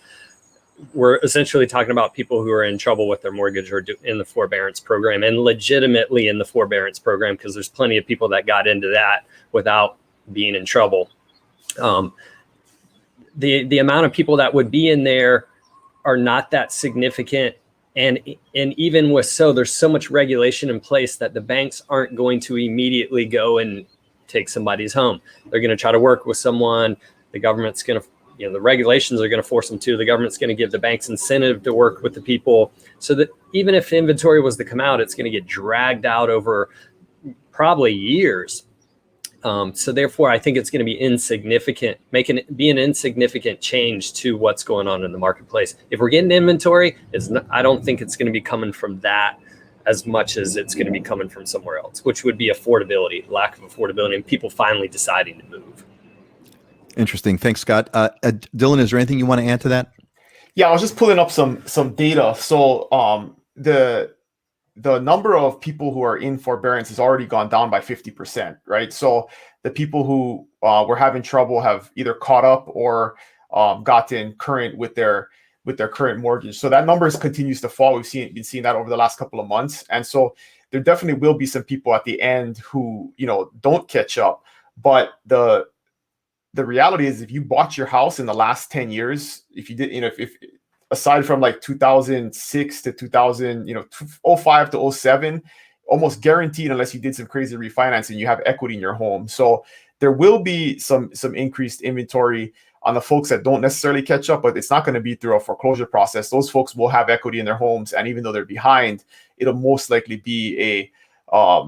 We're essentially talking about people who are in trouble with their mortgage or in the forbearance program, and legitimately in the forbearance program, because there's plenty of people that got into that without being in trouble. The amount of people that would be in there are not that significant. And even there's so much regulation in place that the banks aren't going to immediately go and take somebody's home. They're going to try to work with someone. The government's going to, the regulations are going to force them to. The government's going to give the banks incentive to work with the people, so that even if inventory was to come out, it's going to get dragged out over probably years. So therefore, I think it's going to be insignificant, be an insignificant change to what's going on in the marketplace. If we're getting inventory, I don't think it's going to be coming from that as much as it's going to be coming from somewhere else, which would be lack of affordability, and people finally deciding to move. Interesting. Thanks, Scott. Dylan, is there anything you want to add to that? Yeah, I was just pulling up some data. So the number of people who are in forbearance has already gone down by 50%, right? So the people who were having trouble have either caught up or gotten current with their current mortgage. So that number continues to fall. We've been seeing that over the last couple of months. And so there definitely will be some people at the end who, don't catch up. But the reality is, if you bought your house in the last 10 years, if you did, if aside from like 2006 to 05 to 07, almost guaranteed, unless you did some crazy refinancing, you have equity in your home. So there will be some increased inventory on the folks that don't necessarily catch up, but it's not going to be through a foreclosure process. Those folks will have equity in their homes, and even though they're behind, it'll most likely be a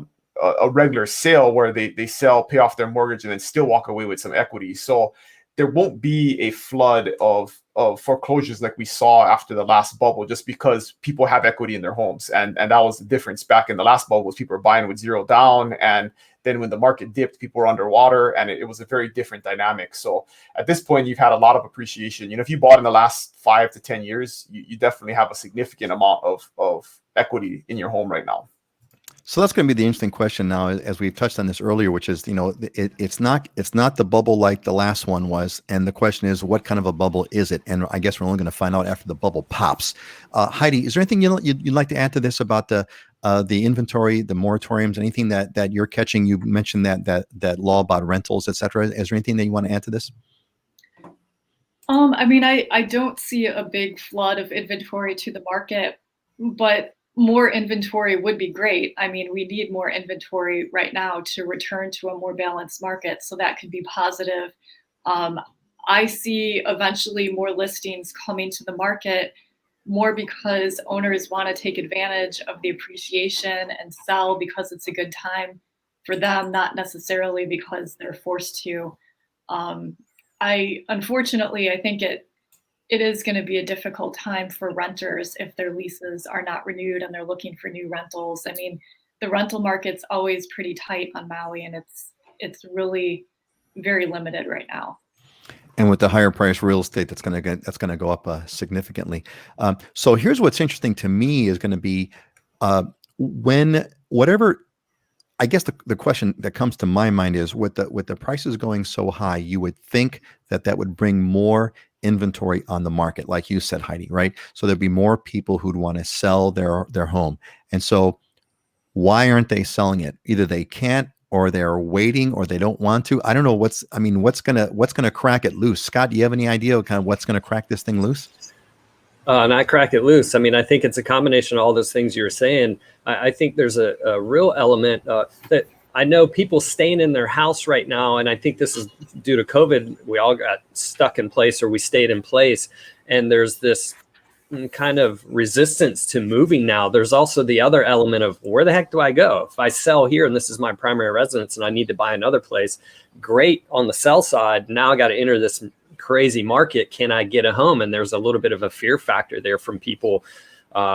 regular sale where they sell, pay off their mortgage, and then still walk away with some equity. So there won't be a flood of foreclosures like we saw after the last bubble, just because people have equity in their homes. And that was the difference back in the last bubble, was people were buying with zero down. And then when the market dipped, people were underwater, and it was a very different dynamic. So at this point, you've had a lot of appreciation. If you bought in the last 5 to 10 years, you definitely have a significant amount of equity in your home right now. So that's going to be the interesting question now, as we've touched on this earlier, which is, it's not the bubble like the last one was. And the question is, what kind of a bubble is it? And I guess we're only going to find out after the bubble pops. Heidi, is there anything you'd like to add to this about the inventory, the moratoriums, anything that you're catching? You mentioned that law about rentals, et cetera. Is there anything that you want to add to this? I don't see a big flood of inventory to the market, but more inventory would be great. We need more inventory right now to return to a more balanced market, so that could be positive. I see eventually more listings coming to the market, more because owners want to take advantage of the appreciation and sell because it's a good time for them, not necessarily because they're forced to. Unfortunately, I think it is going to be a difficult time for renters if their leases are not renewed and they're looking for new rentals. The rental market's always pretty tight on Maui, and it's really very limited right now. And with the higher price real estate, that's going to go up significantly. So here's what's interesting to me is going to be I guess the question that comes to my mind is, with the prices going so high, you would think that would bring more inventory on the market, like you said, Heidi, right? So there'd be more people who'd want to sell their home. And so why aren't they selling it? Either they can't, or they're waiting, or they don't want to. I don't know what's gonna crack it loose. Scott, do you have any idea of kind of what's gonna crack this thing loose? Not crack it loose. I think it's a combination of all those things you were saying. I think there's a real element that I know people staying in their house right now, and I think this is due to COVID. We all got stuck in place, or we stayed in place, and there's this kind of resistance to moving now. There's also the other element of, where the heck do I go? If I sell here and this is my primary residence and I need to buy another place, great on the sell side. Now I got to enter this crazy market. Can I get a home? And there's a little bit of a fear factor there from people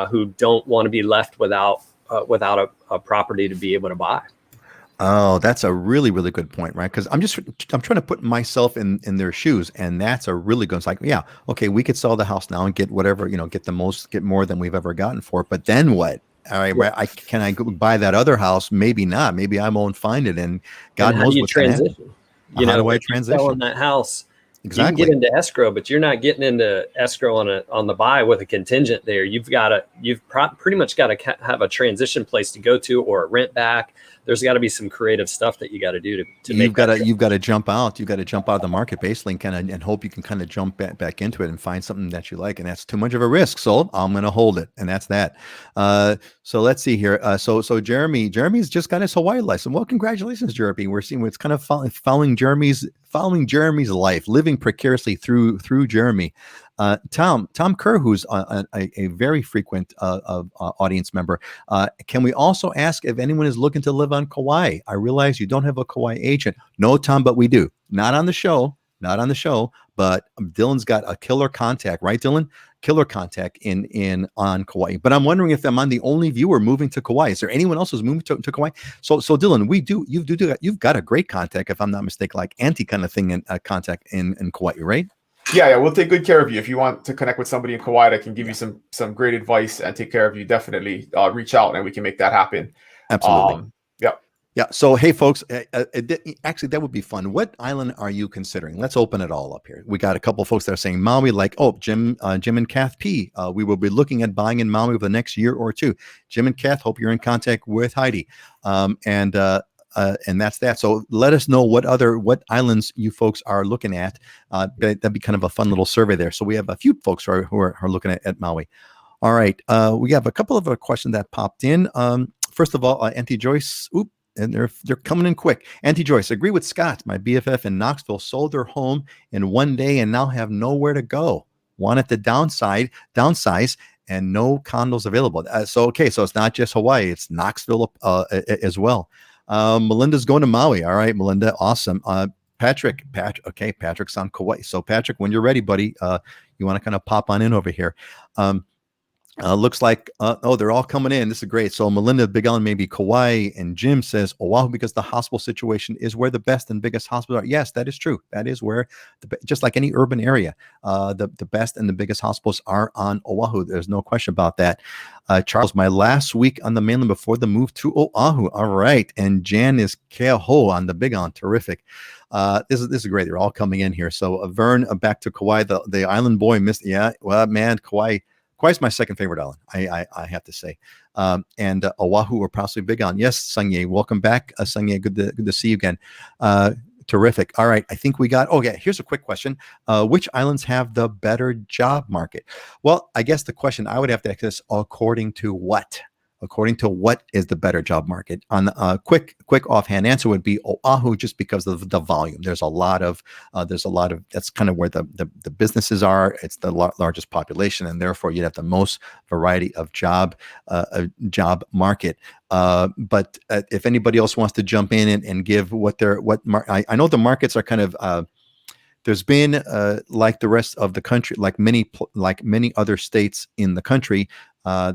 who don't want to be left without a property to be able to buy. Oh, that's a really, really good point, right? Because I'm trying to put myself in their shoes, and that's a really good. It's like, yeah, okay, we could sell the house now and get whatever, get more than we've ever gotten for it. But then what? All right, yeah. Can I go buy that other house? Maybe not. Maybe I won't find it, and God knows what's going to happen. How do I transition? Selling that house. Exactly. You can get into escrow, but you're not getting into escrow on the buy with a contingent there. You've pretty much got to have a transition place to go to, or a rent back. There's got to be some creative stuff that you got to do to make. You've got to jump out. You've got to jump out of the market basically, and hope you can kind of jump back into it and find something that you like. And that's too much of a risk. So I'm going to hold it, and that's that. So let's see here. So Jeremy's just got his Hawaii license. Well, congratulations, Jeremy. We're seeing it's kind of following Jeremy's life, living precariously through Jeremy. Tom Kerr, who's a very frequent audience member. Can we also ask if anyone is looking to live on Kauai? I realize you don't have a Kauai agent. No, Tom, but we do. Not on the show, but Dylan's got a killer contact, right, Dylan? Killer contact on Kauai. But I'm wondering if I'm the only viewer moving to Kauai. Is there anyone else who's moving to Kauai? So Dylan, you've got a great contact, if I'm not mistaken, like anti kind of thing in contact in Kauai, right? Yeah, we'll take good care of you. If you want to connect with somebody in Kauai that can give you some great advice and take care of you, definitely reach out and we can make that happen. Absolutely. Yeah. Yeah. So, hey, folks, actually, that would be fun. What island are you considering? Let's open it all up here. We got a couple of folks that are saying Maui, like, oh, Jim and Kath P. We will be looking at buying in Maui over the next year or two. Jim and Kath, hope you're in contact with Heidi. And that's that. So let us know what islands you folks are looking at. That'd be kind of a fun little survey there. So we have a few folks who are looking at Maui. All right. We have a couple of questions that popped in. First of all, Auntie Joyce, and they're coming in quick. Auntie Joyce, agree with Scott. My BFF in Knoxville sold their home in one day and now have nowhere to go. Wanted to downsize, and no condos available. So it's not just Hawaii; it's Knoxville as well. Melinda's going to Maui. All right, Melinda, awesome. Patrick's on Kauai. So Patrick, when you're ready, buddy, you want to kind of pop on in over here. Looks like, they're all coming in. This is great. So Melinda, Big Island, maybe Kauai, and Jim says Oahu because the hospital situation is where the best and biggest hospitals are. Yes, that is true. That is where, just like any urban area, the best and the biggest hospitals are on Oahu. There's no question about that. Charles, my last week on the mainland before the move to Oahu. All right. And Jan is Keaho on the Big Island. Terrific. This is great. They're all coming in here. So Vern, back to Kauai, the island boy missed. Yeah, well, man, Kauai's my second favorite island, I have to say. And Oahu we're possibly big on. Yes, Sungye, welcome back. Sungye, good to see you again. Terrific. All right, I think we got, here's a quick question. Which islands have the better job market? Well, I guess the question I would have to ask is according to what? According to what is the better job market? On quick offhand answer would be Oahu, just because of the volume. There's a lot of that's kind of where the businesses are. It's the largest population, and therefore you'd have the most variety of job market. But if anybody else wants to jump in and give I know the markets are kind of. There's been like the rest of the country, like many other states in the country,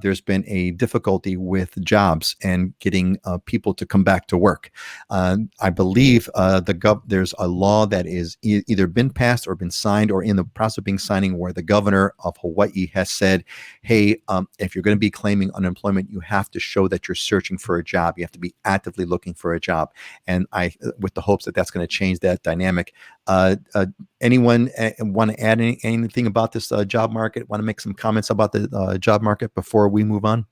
there's been a difficulty with jobs and getting people to come back to work. I believe there's a law that is either been passed or been signed or in the process of being signing, where the governor of Hawaii has said, hey, if you're going to be claiming unemployment, you have to show that you're searching for a job. You have to be actively looking for a job. And with the hopes that that's going to change that dynamic. Anyone want to add anything about this job market? Want to make some comments about the job market before we move on?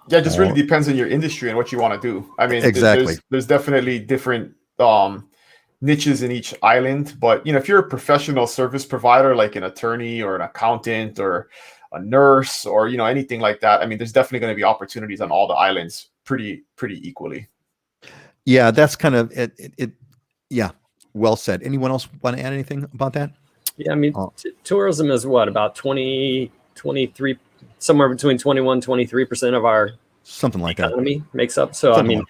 Yeah, it just really depends on your industry and what you want to do. I mean, exactly. There's definitely different niches in each island, but if you're a professional service provider, like an attorney or an accountant or a nurse or anything like that, I mean, there's definitely going to be opportunities on all the islands pretty equally. Yeah, that's kind of it. Yeah. Well said. Anyone else want to add anything about that? Yeah, I mean, tourism is about 23, somewhere between 21, 23% of our something like economy makes up. So, something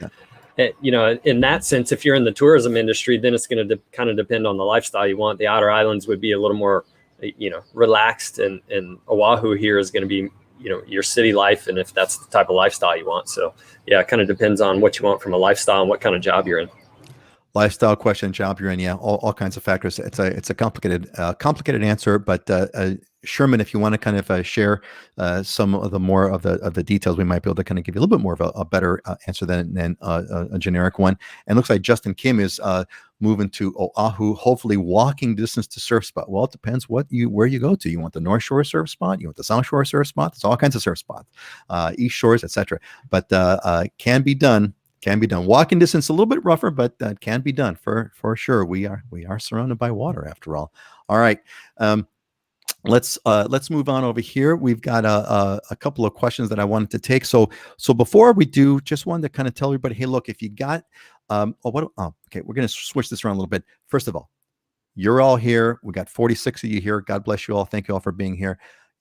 in that sense, if you're in the tourism industry, then it's going to kind of depend on the lifestyle you want. The outer islands would be a little more, relaxed, and Oahu here is going to be, your city life, and if that's the type of lifestyle you want. So, yeah, it kind of depends on what you want from a lifestyle and what kind of job you're in. Lifestyle question, job you're in, yeah, all kinds of factors. It's a complicated answer, but Sherman, if you want to kind of share some of the more of the details, we might be able to kind of give you a little bit more of a better answer than a generic one. And it looks like Justin Kim is moving to Oahu, hopefully walking distance to surf spot. Well, it depends where you go to. You want the North Shore surf spot? You want the South Shore surf spot? There's all kinds of surf spots, East Shores, etc. But can be done. Can be done. Walking distance a little bit rougher, but that can be done for sure. We are surrounded by water after all. All right, let's move on over here. We've got a couple of questions that I wanted to take. So before we do, just wanted to kind of tell everybody, hey, look, if you got okay, we're going to switch this around a little bit. First of all, you're all here. We got 46 of you here. God bless you all. Thank you all for being here.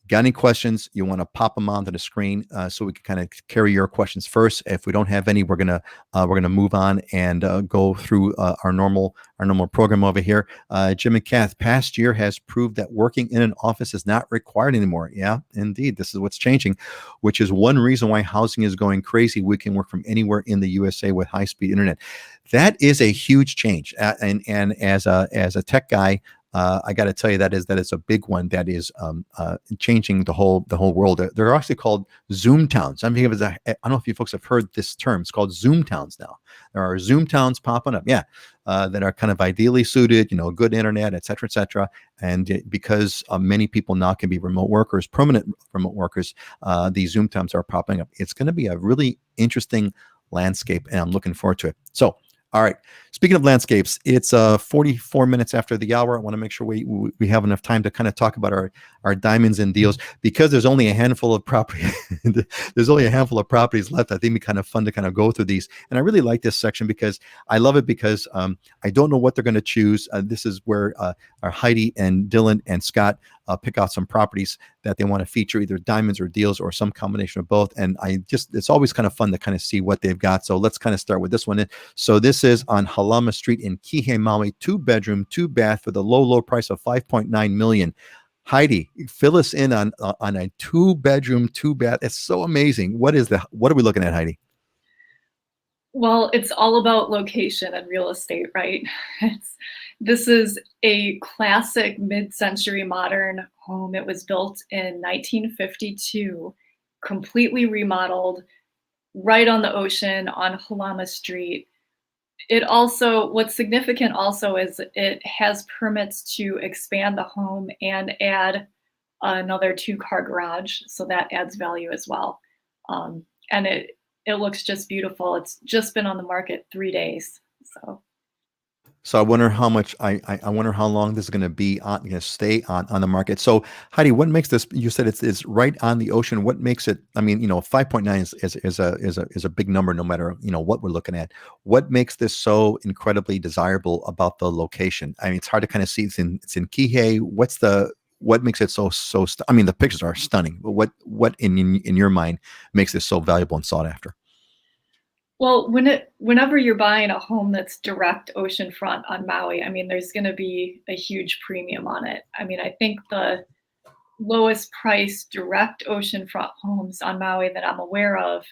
Got any questions? You want to pop them onto the screen so we can kind of carry your questions first. If we don't have any, we're gonna move on and go through our normal program over here. Jim and Kath, past year has proved that working in an office is not required anymore. Yeah, indeed, this is what's changing, which is one reason why housing is going crazy. We can work from anywhere in the USA with high-speed internet. That is a huge change, and as a tech guy. I got to tell you that is a big one that is changing the whole world. They're actually called Zoom towns. I mean, I don't know if you folks have heard this term. It's called Zoom towns now. There are Zoom towns popping up, that are kind of ideally suited, good internet, et cetera, and because many people now can be remote workers, permanent remote workers. These Zoom towns are popping up. It's going to be a really interesting landscape, and I'm looking forward to it. So, all right. Speaking of landscapes, it's 44 minutes after the hour. I want to make sure we have enough time to kind of talk about our diamonds and deals, because there's only a handful of property. There's only a handful of properties left. I think it'd be kind of fun to kind of go through these. And I really like this section because I love it, because I don't know what they're going to choose. This is where our Heidi and Dylan and Scott pick out some properties that they want to feature, either diamonds or deals or some combination of both. And it's always kind of fun to kind of see what they've got. So let's kind of start with this one. So this is on Halama Street in Kihei, Maui, 2-bedroom, 2-bath for the low price of $5.9 million. Heidi, fill us in on a 2-bedroom, 2-bath. It's so amazing. What are we looking at, Heidi? Well, it's all about location and real estate, right? This is a classic mid-century modern home. It was built in 1952, completely remodeled, right on the ocean on Halama Street. What's significant also is it has permits to expand the home and add another 2-car garage, so that adds value as well. And it looks just beautiful. It's just been on the market 3 days, So I wonder how much I wonder how long this is going to be going to stay on the market. So Heidi, what makes this? You said it's right on the ocean. What makes it? I mean, 5.9 is a big number, no matter what we're looking at. What makes this so incredibly desirable about the location? I mean, it's hard to kind of see. It's in Kihei. What makes it so? I mean, the pictures are stunning. But what in your mind makes this so valuable and sought after? Well, whenever you're buying a home that's direct oceanfront on Maui, I mean, there's going to be a huge premium on it. I mean, I think the lowest price direct oceanfront homes on Maui that I'm aware of,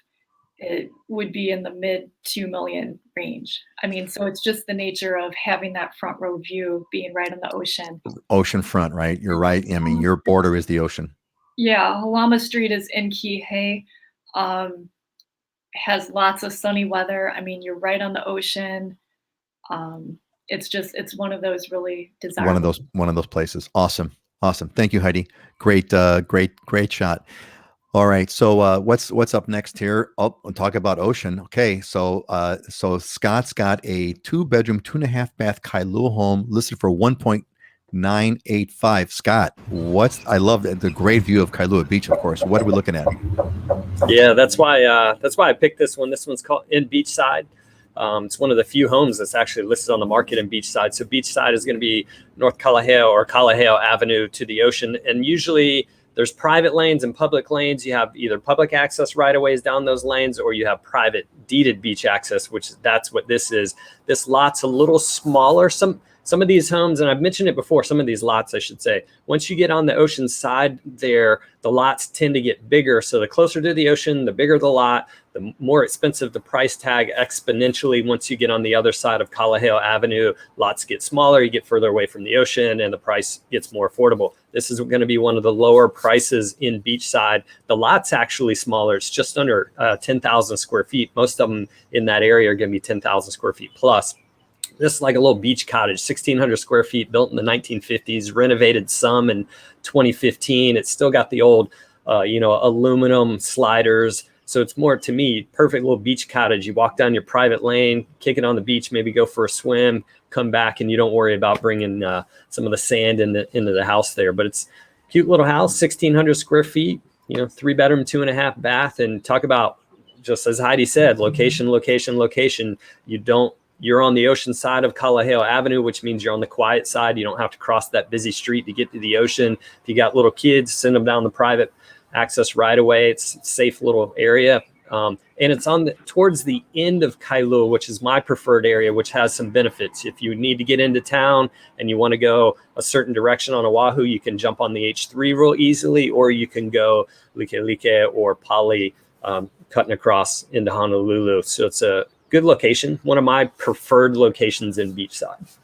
it would be in the mid $2 million range. I mean, so it's just the nature of having that front row view, being right on the ocean. Oceanfront, right? You're right. I mean, your border is the ocean. Yeah, Halama Street is in Kihei. Has lots of sunny weather. I mean, you're right on the ocean. It's one of those really desirable. One of those places. Awesome. Thank you, Heidi. Great shot. All right. So what's up next here? Oh, we'll talk about ocean. Okay. So Scott's got a 2-bedroom, 2.5-bath Kailua home listed for 1.985. Scott, I love the great view of Kailua Beach, of course. What are we looking at? Yeah, that's why I picked this one. This one's called in Beachside. It's one of the few homes that's actually listed on the market in Beachside. So Beachside is going to be North Kalaheo or Kalaheo Avenue to the ocean. And usually there's private lanes and public lanes. You have either public access right-of-ways down those lanes, or you have private deeded beach access, that's what this is. This lot's a little smaller. Some of these homes, and I've mentioned it before, some of these lots, I should say, once you get on the ocean side there, the lots tend to get bigger. So the closer to the ocean, the bigger the lot, the more expensive the price tag exponentially. Once you get on the other side of Kalaheo Avenue, lots get smaller, you get further away from the ocean, and the price gets more affordable. This is going to be one of the lower prices in Beachside. The lot's actually smaller. It's just under 10,000 square feet. Most of them in that area are going to be 10,000 square feet plus. This is like a little beach cottage, 1,600 square feet, built in the 1950s, renovated some in 2015. It's still got the old, aluminum sliders. So it's more, to me, perfect little beach cottage. You walk down your private lane, kick it on the beach, maybe go for a swim, come back, and you don't worry about bringing some of the sand into the house there. But it's a cute little house, 1,600 square feet, 3-bedroom, 2.5-bath. And talk about, just as Heidi said, location. You're on the ocean side of Kalaheo Avenue, which means you're on the quiet side. You don't have to cross that busy street to get to the ocean. If you got little kids, send them down the private access right away. It's a safe little area. And it's towards the end of Kailua, which is my preferred area, which has some benefits. If you need to get into town and you want to go a certain direction on Oahu, you can jump on the H3 real easily, or you can go Likelike or Pali, cutting across into Honolulu. So it's a good location, one of my preferred locations in Beachside.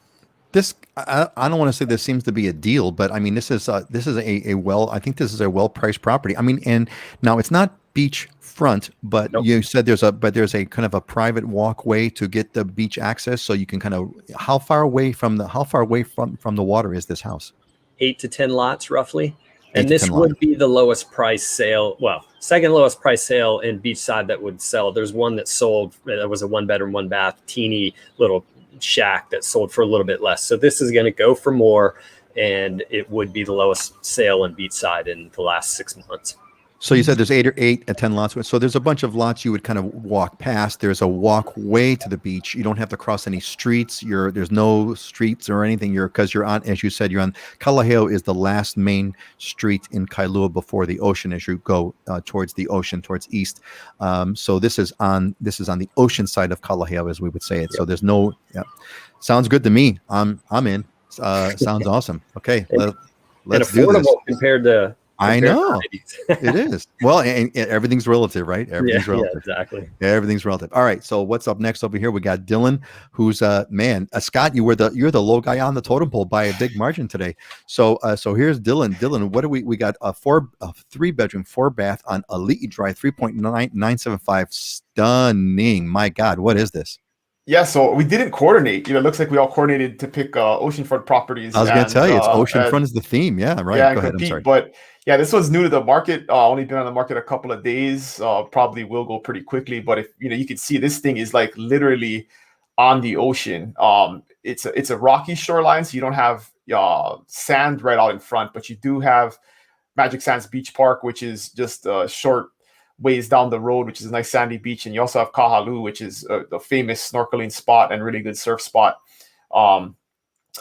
This I don't want to say this seems to be a deal, but I mean this is a well, I think this is a well priced property. I mean, and now it's not beach front, but Nope. you said there's a kind of a private walkway to get the beach access, so you can kind of how far away from the water is this house? 8 to 10 lots roughly. 8 And to this 10 would lots. be the lowest price sale. Well, second lowest price sale in beachside that would sell. There's one that sold. That was a 1 bedroom, 1 bath, teeny little shack that sold for a little bit less. So this is going to go for more, and it would be the lowest sale in beachside in the last 6 months. So you said there's 8 or 10 lots. So there's a bunch of lots you would kind of walk past. There's a walkway to the beach. You don't have to cross any streets. There's no streets or anything. Because you're on, as you said, you're on Kalaheo is the last main street in Kailua before the ocean as you go towards the ocean, towards east. So this is on the ocean side of Kalaheo, as we would say it. So there's no. Yeah, sounds good to me. I'm in. Sounds awesome. Okay, let's do this. Compared to. I know it is. Well, and everything's relative, right? Everything's relative. Yeah, exactly. Yeah, everything's relative. All right. So what's up next over here? We got Dylan, who's Scott. You're the low guy on the totem pole by a big margin today. So here's Dylan. Dylan, what do we got? A 3-bedroom, 4-bath on Elite Drive, 3.975. Stunning. My God, what is this? Yeah, so we didn't coordinate. It looks like we all coordinated to pick oceanfront properties. I was going to tell you, it's oceanfront is the theme. Yeah, right. Yeah, go ahead. compete. I'm sorry. But yeah, this one's new to the market. Only been on the market a couple of days. Probably will go pretty quickly. But if you can see, this thing is like literally on the ocean. It's a rocky shoreline, so you don't have sand right out in front, but you do have Magic Sands Beach Park, which is just a short ways down the road, which is a nice sandy beach. And you also have Kahalu, which is the famous snorkeling spot and really good surf spot along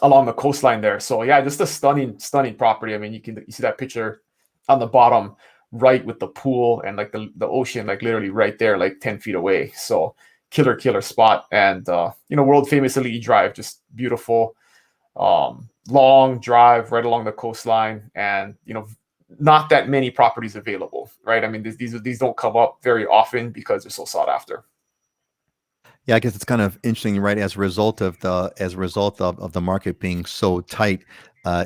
the coastline there. So yeah, just a stunning property. I mean, you see that picture on the bottom right with the pool and like the ocean, like literally right there, like 10 feet away. So killer spot. And world famous Elite Drive, just beautiful, long drive right along the coastline. And not that many properties available, right? I mean, these don't come up very often because they're so sought after. Yeah, I guess it's kind of interesting, right? As a result of the market being so tight, I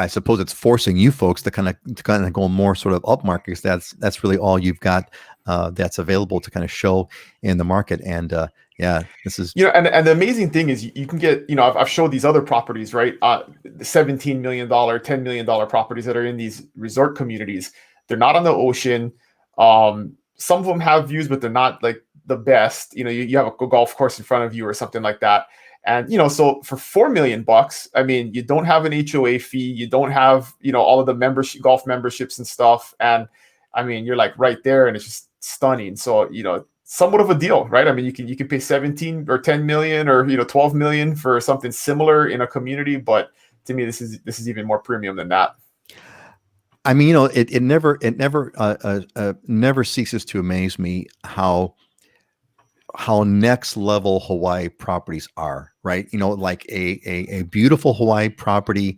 suppose it's forcing you folks to kind of go more sort of up market, because that's really all you've got that's available to kind of show in the market. And yeah, this is and the amazing thing is you can get I've showed these other properties, right? The $17 million, $10 million properties that are in these resort communities. They're not on the ocean. Some of them have views, but they're not like the best. You have a golf course in front of you or something like that. And so for $4 million, I mean, you don't have an HOA fee, you don't have all of the golf memberships and stuff, and I mean, you're like right there, and it's just stunning. So somewhat of a deal, right? I mean, you can pay 17 or 10 million or 12 million for something similar in a community, but to me, this is even more premium than that. I mean, it never ceases to amaze me how next level Hawaii properties are, right? Like a beautiful Hawaii property,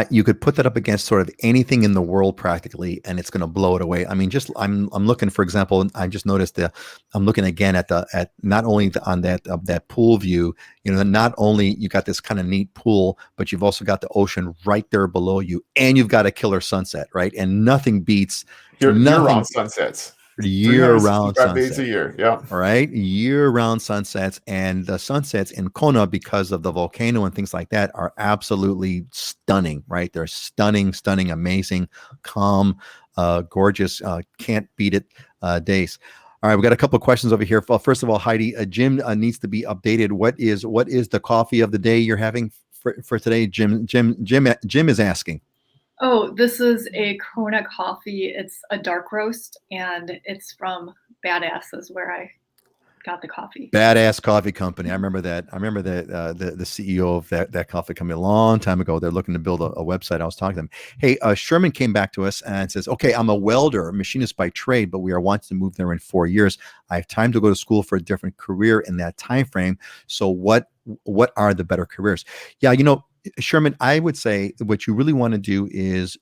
you could put that up against sort of anything in the world practically, and it's going to blow it away. I mean, I'm looking, for example, I just noticed I'm looking again at not only on that pool view, not only you got this kind of neat pool, but you've also got the ocean right there below you, and you've got a killer sunset, right? And nothing beats year-round sunsets. Year-round days a year, yeah. All right, year-round sunsets, and the sunsets in Kona, because of the volcano and things like that, are absolutely stunning. Right, they're stunning, amazing, calm, gorgeous. Can't beat it days. All right, we got a couple of questions over here. Well, first of all, Heidi, Jim needs to be updated. What is the coffee of the day you're having for today? Jim is asking. Oh, this is a Kona coffee. It's a dark roast, and it's from Badass, is where I got the coffee. Badass Coffee Company. I remember that. The CEO of that coffee company a long time ago. They're looking to build a website. I was talking to them. Hey, Sherman came back to us and says, "Okay, I'm a welder, a machinist by trade, but we are wanting to move there in 4 years. I have time to go to school for a different career in that time frame. So what are the better careers?" Yeah, Sherman, I would say what you really want to do is,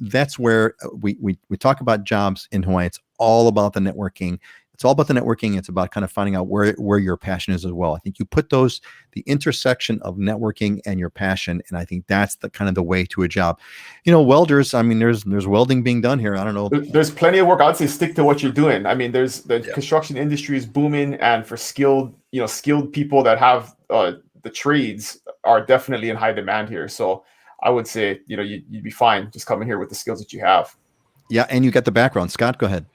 that's where we talk about jobs in Hawaii. It's all about the networking. It's all about the networking. It's about kind of finding out where your passion is as well. I think you put the intersection of networking and your passion, and I think that's the kind of the way to a job. Welders, I mean, there's welding being done here. I don't know. There's plenty of work. I'd say stick to what you're doing. I mean, there's the construction industry is booming, and for skilled people that have the trades are definitely in high demand here. So I would say, you'd be fine just coming here with the skills that you have. Yeah, and you get the background. Scott, go ahead.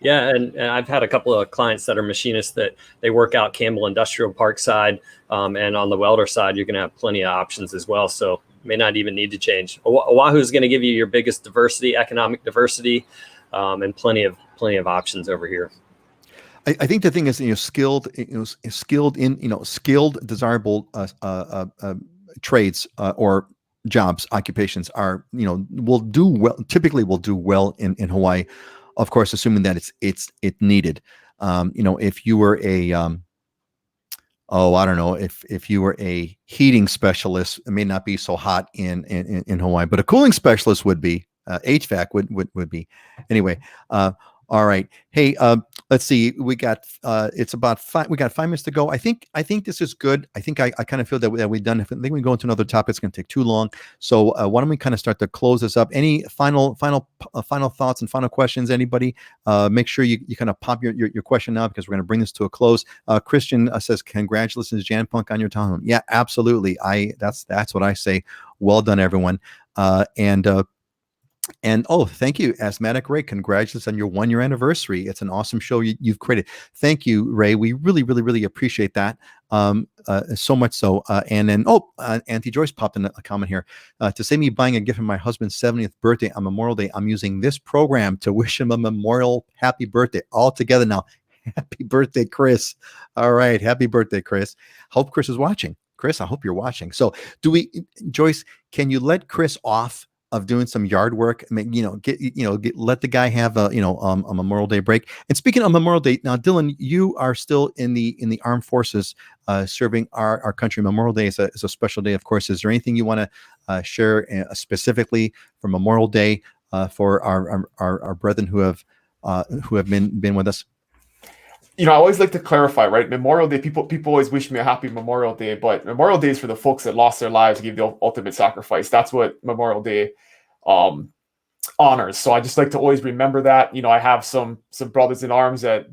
Yeah, and I've had a couple of clients that are machinists that they work out Campbell Industrial Park side, and on the welder side, you're going to have plenty of options as well. So may not even need to change. Oahu is going to give you your biggest diversity, economic diversity, and plenty of options over here. I think the thing is, skilled desirable trades or jobs, occupations are, typically will do well in Hawaii. Of course, assuming that it's needed. If you were a I don't know, if you were a heating specialist, it may not be so hot in Hawaii, but a cooling specialist would be. HVAC would be. Anyway, all right. Hey, let's see. We got it's about 5. We got 5 minutes to go. I think this is good. I think I kind of feel that we've done. If I think we go into another topic, it's going to take too long. So why don't we kind of start to close this up? Any final thoughts and final questions? Anybody? Make sure you kind of pop your question now, because we're going to bring this to a close. Christian says, "Congratulations, Jan Punk, on your townhome." Yeah, absolutely. That's what I say. Well done, everyone. And oh, thank you, Asthmatic Ray. Congratulations on your 1-year anniversary. It's an awesome show you've created. Thank you, Ray. We really, really, really appreciate that. So much so. And then, Auntie Joyce popped in a comment here. To save me buying a gift for my husband's 70th birthday on Memorial Day, I'm using this program to wish him a memorial happy birthday. All together now. Happy birthday, Chris. All right. Happy birthday, Chris. Hope Chris is watching. Chris, I hope you're watching. So Joyce, can you let Chris off of doing some yard work? Let the guy have a Memorial Day break. And speaking of Memorial Day, now Dylan, you are still in the armed forces, serving our country. Memorial Day is a special day, of course. Is there anything you want to share specifically for Memorial Day for our brethren who have been with us? I always like to clarify, right? Memorial Day, people always wish me a happy Memorial Day, but Memorial Day is for the folks that lost their lives, gave the ultimate sacrifice. That's what Memorial Day honors. So I just like to always remember that. I have some brothers in arms that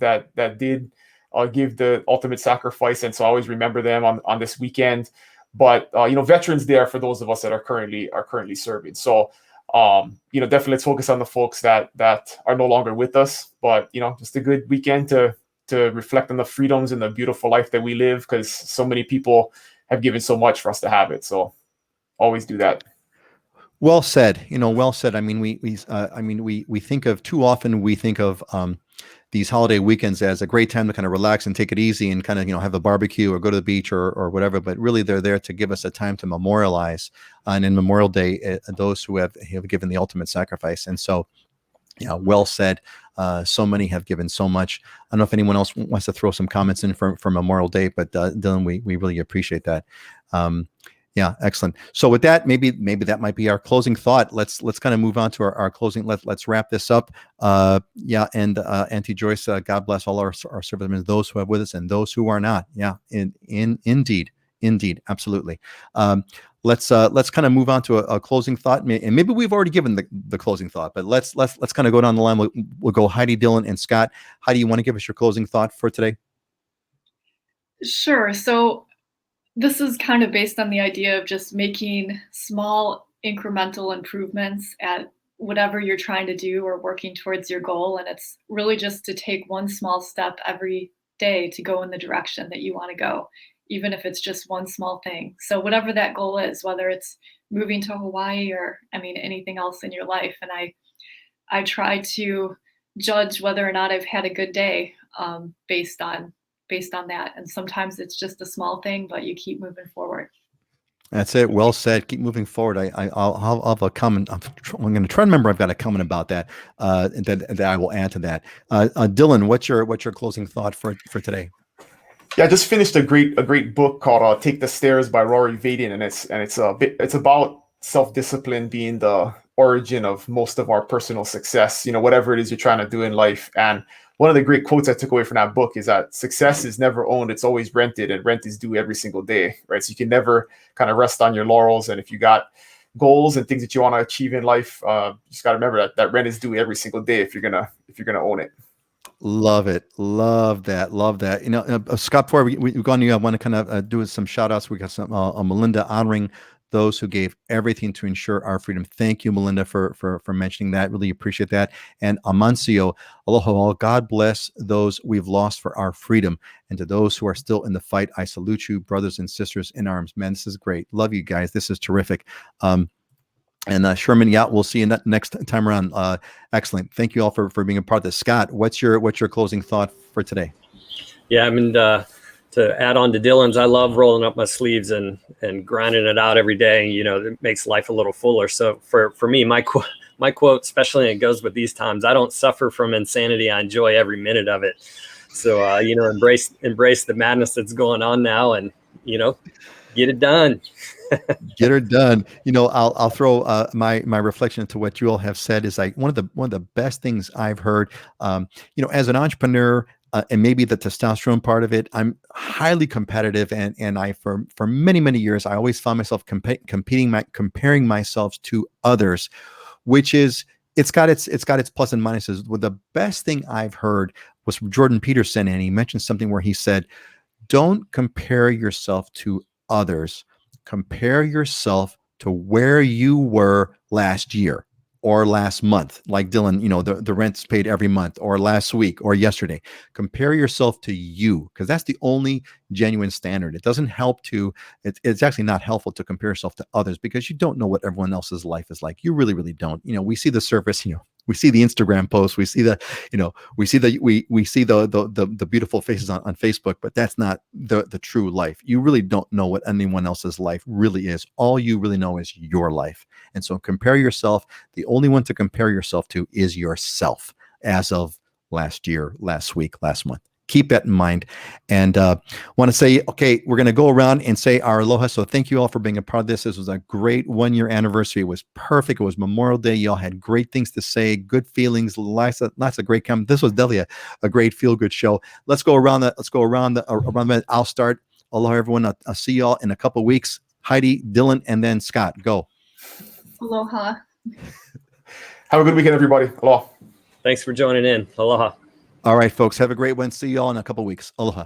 did give the ultimate sacrifice, and so I always remember them on this weekend. But Veterans Day are for those of us that are currently serving. So definitely let's focus on the folks that are no longer with us. But just a good weekend to reflect on the freedoms and the beautiful life that we live, because so many people have given so much for us to have it. So always do that. Well said. Well said. I mean, we think of too often. We think of these holiday weekends as a great time to kind of relax and take it easy and kind of have a barbecue or go to the beach or whatever. But really, they're there to give us a time to memorialize, and in Memorial Day, those who have given the ultimate sacrifice. And so, well said. So many have given so much. I don't know if anyone else wants to throw some comments in for Memorial Day, but Dylan, we really appreciate that. Yeah, excellent. So with that, maybe that might be our closing thought. Let's kind of move on to our closing. Let's wrap this up. And Auntie Joyce, God bless all our servicemen, those who are with us and those who are not. Yeah, indeed, absolutely. Let's kind of move on to a closing thought, and maybe we've already given the closing thought, but let's kind of go down the line. We'll go Heidi, Dylan, and Scott. Heidi, you want to give us your closing thought for today? Sure. So this is kind of based on the idea of just making small incremental improvements at whatever you're trying to do or working towards your goal. And it's really just to take one small step every day to go in the direction that you want to go, even if it's just one small thing. So whatever that goal is, whether it's moving to Hawaii or, anything else in your life. And I try to judge whether or not I've had a good day based on that. And sometimes it's just a small thing, but you keep moving forward. That's it. Well said. Keep moving forward. I'll have a comment. I'm going to try to remember. I've got a comment about that that I will add to that. Dylan, what's your closing thought for today? Yeah, I just finished a great book called "Take the Stairs" by Rory Vaden, and it's about self-discipline being the origin of most of our personal success. Whatever it is you're trying to do in life, and one of the great quotes I took away from that book is that success is never owned, it's always rented, and rent is due every single day, right? So you can never kind of rest on your laurels. And if you got goals and things that you want to achieve in life, you just got to remember that rent is due every single day if you're gonna own it. Love it. Love that. Love that. You know, Scott, before we go on, I want to kind of do some shout outs. We got some Melinda honoring those who gave everything to ensure our freedom. Thank you, Melinda, for mentioning that. Really appreciate that. And Amancio, aloha, all. God bless those we've lost for our freedom. And to those who are still in the fight, I salute you, brothers and sisters in arms. Man, this is great. Love you guys. This is terrific. And Sherman, yeah, we'll see you next time around. Excellent. Thank you all for being a part of this. Scott, what's your closing thought for today? Yeah, I mean, to add on to Dylan's, I love rolling up my sleeves and grinding it out every day. You know, it makes life a little fuller. So for me, my quote, especially, and it goes with these times, I don't suffer from insanity. I enjoy every minute of it. So, you know, embrace the madness that's going on now, and, you know, get it done. Get her done. You know, I'll throw my reflection into what you all have said is like one of the best things I've heard. You know, as an entrepreneur, and maybe the testosterone part of it, I'm highly competitive, and I for many years I always found myself comparing myself to others, which is it's got its plus and minuses. Well, the best thing I've heard was from Jordan Peterson, and he mentioned something where he said, "Don't compare yourself to others. Compare yourself to where you were last year or last month." Like Dylan, you know, the rent's paid every month, or last week or yesterday. Compare yourself to you, because that's the only genuine standard. It doesn't help it's actually not helpful to compare yourself to others, because you don't know what everyone else's life is like. You really don't. You know, we see the surface, you know, we see the Instagram posts, we see the, you know, we see the beautiful faces on Facebook, but that's not the true life. You really don't know what anyone else's life really is. All you really know is your life. And so compare yourself. The only one to compare yourself to is yourself, as of last year, last week, last month. Keep that in mind. And want to say, okay, we're going to go around and say our aloha. So thank you all for being a part of this. This was a great 1-year anniversary. It was perfect. It was Memorial Day. Y'all had great things to say, good feelings, lots of great comments. This was definitely a great feel-good show. Let's go around the I'll start. Aloha, everyone. I'll see y'all in a couple of weeks. Heidi, Dylan, and then Scott. Go. Aloha. Have a good weekend, everybody. Aloha. Thanks for joining in. Aloha. All right, folks. Have a great one. See y'all in a couple of weeks. Aloha.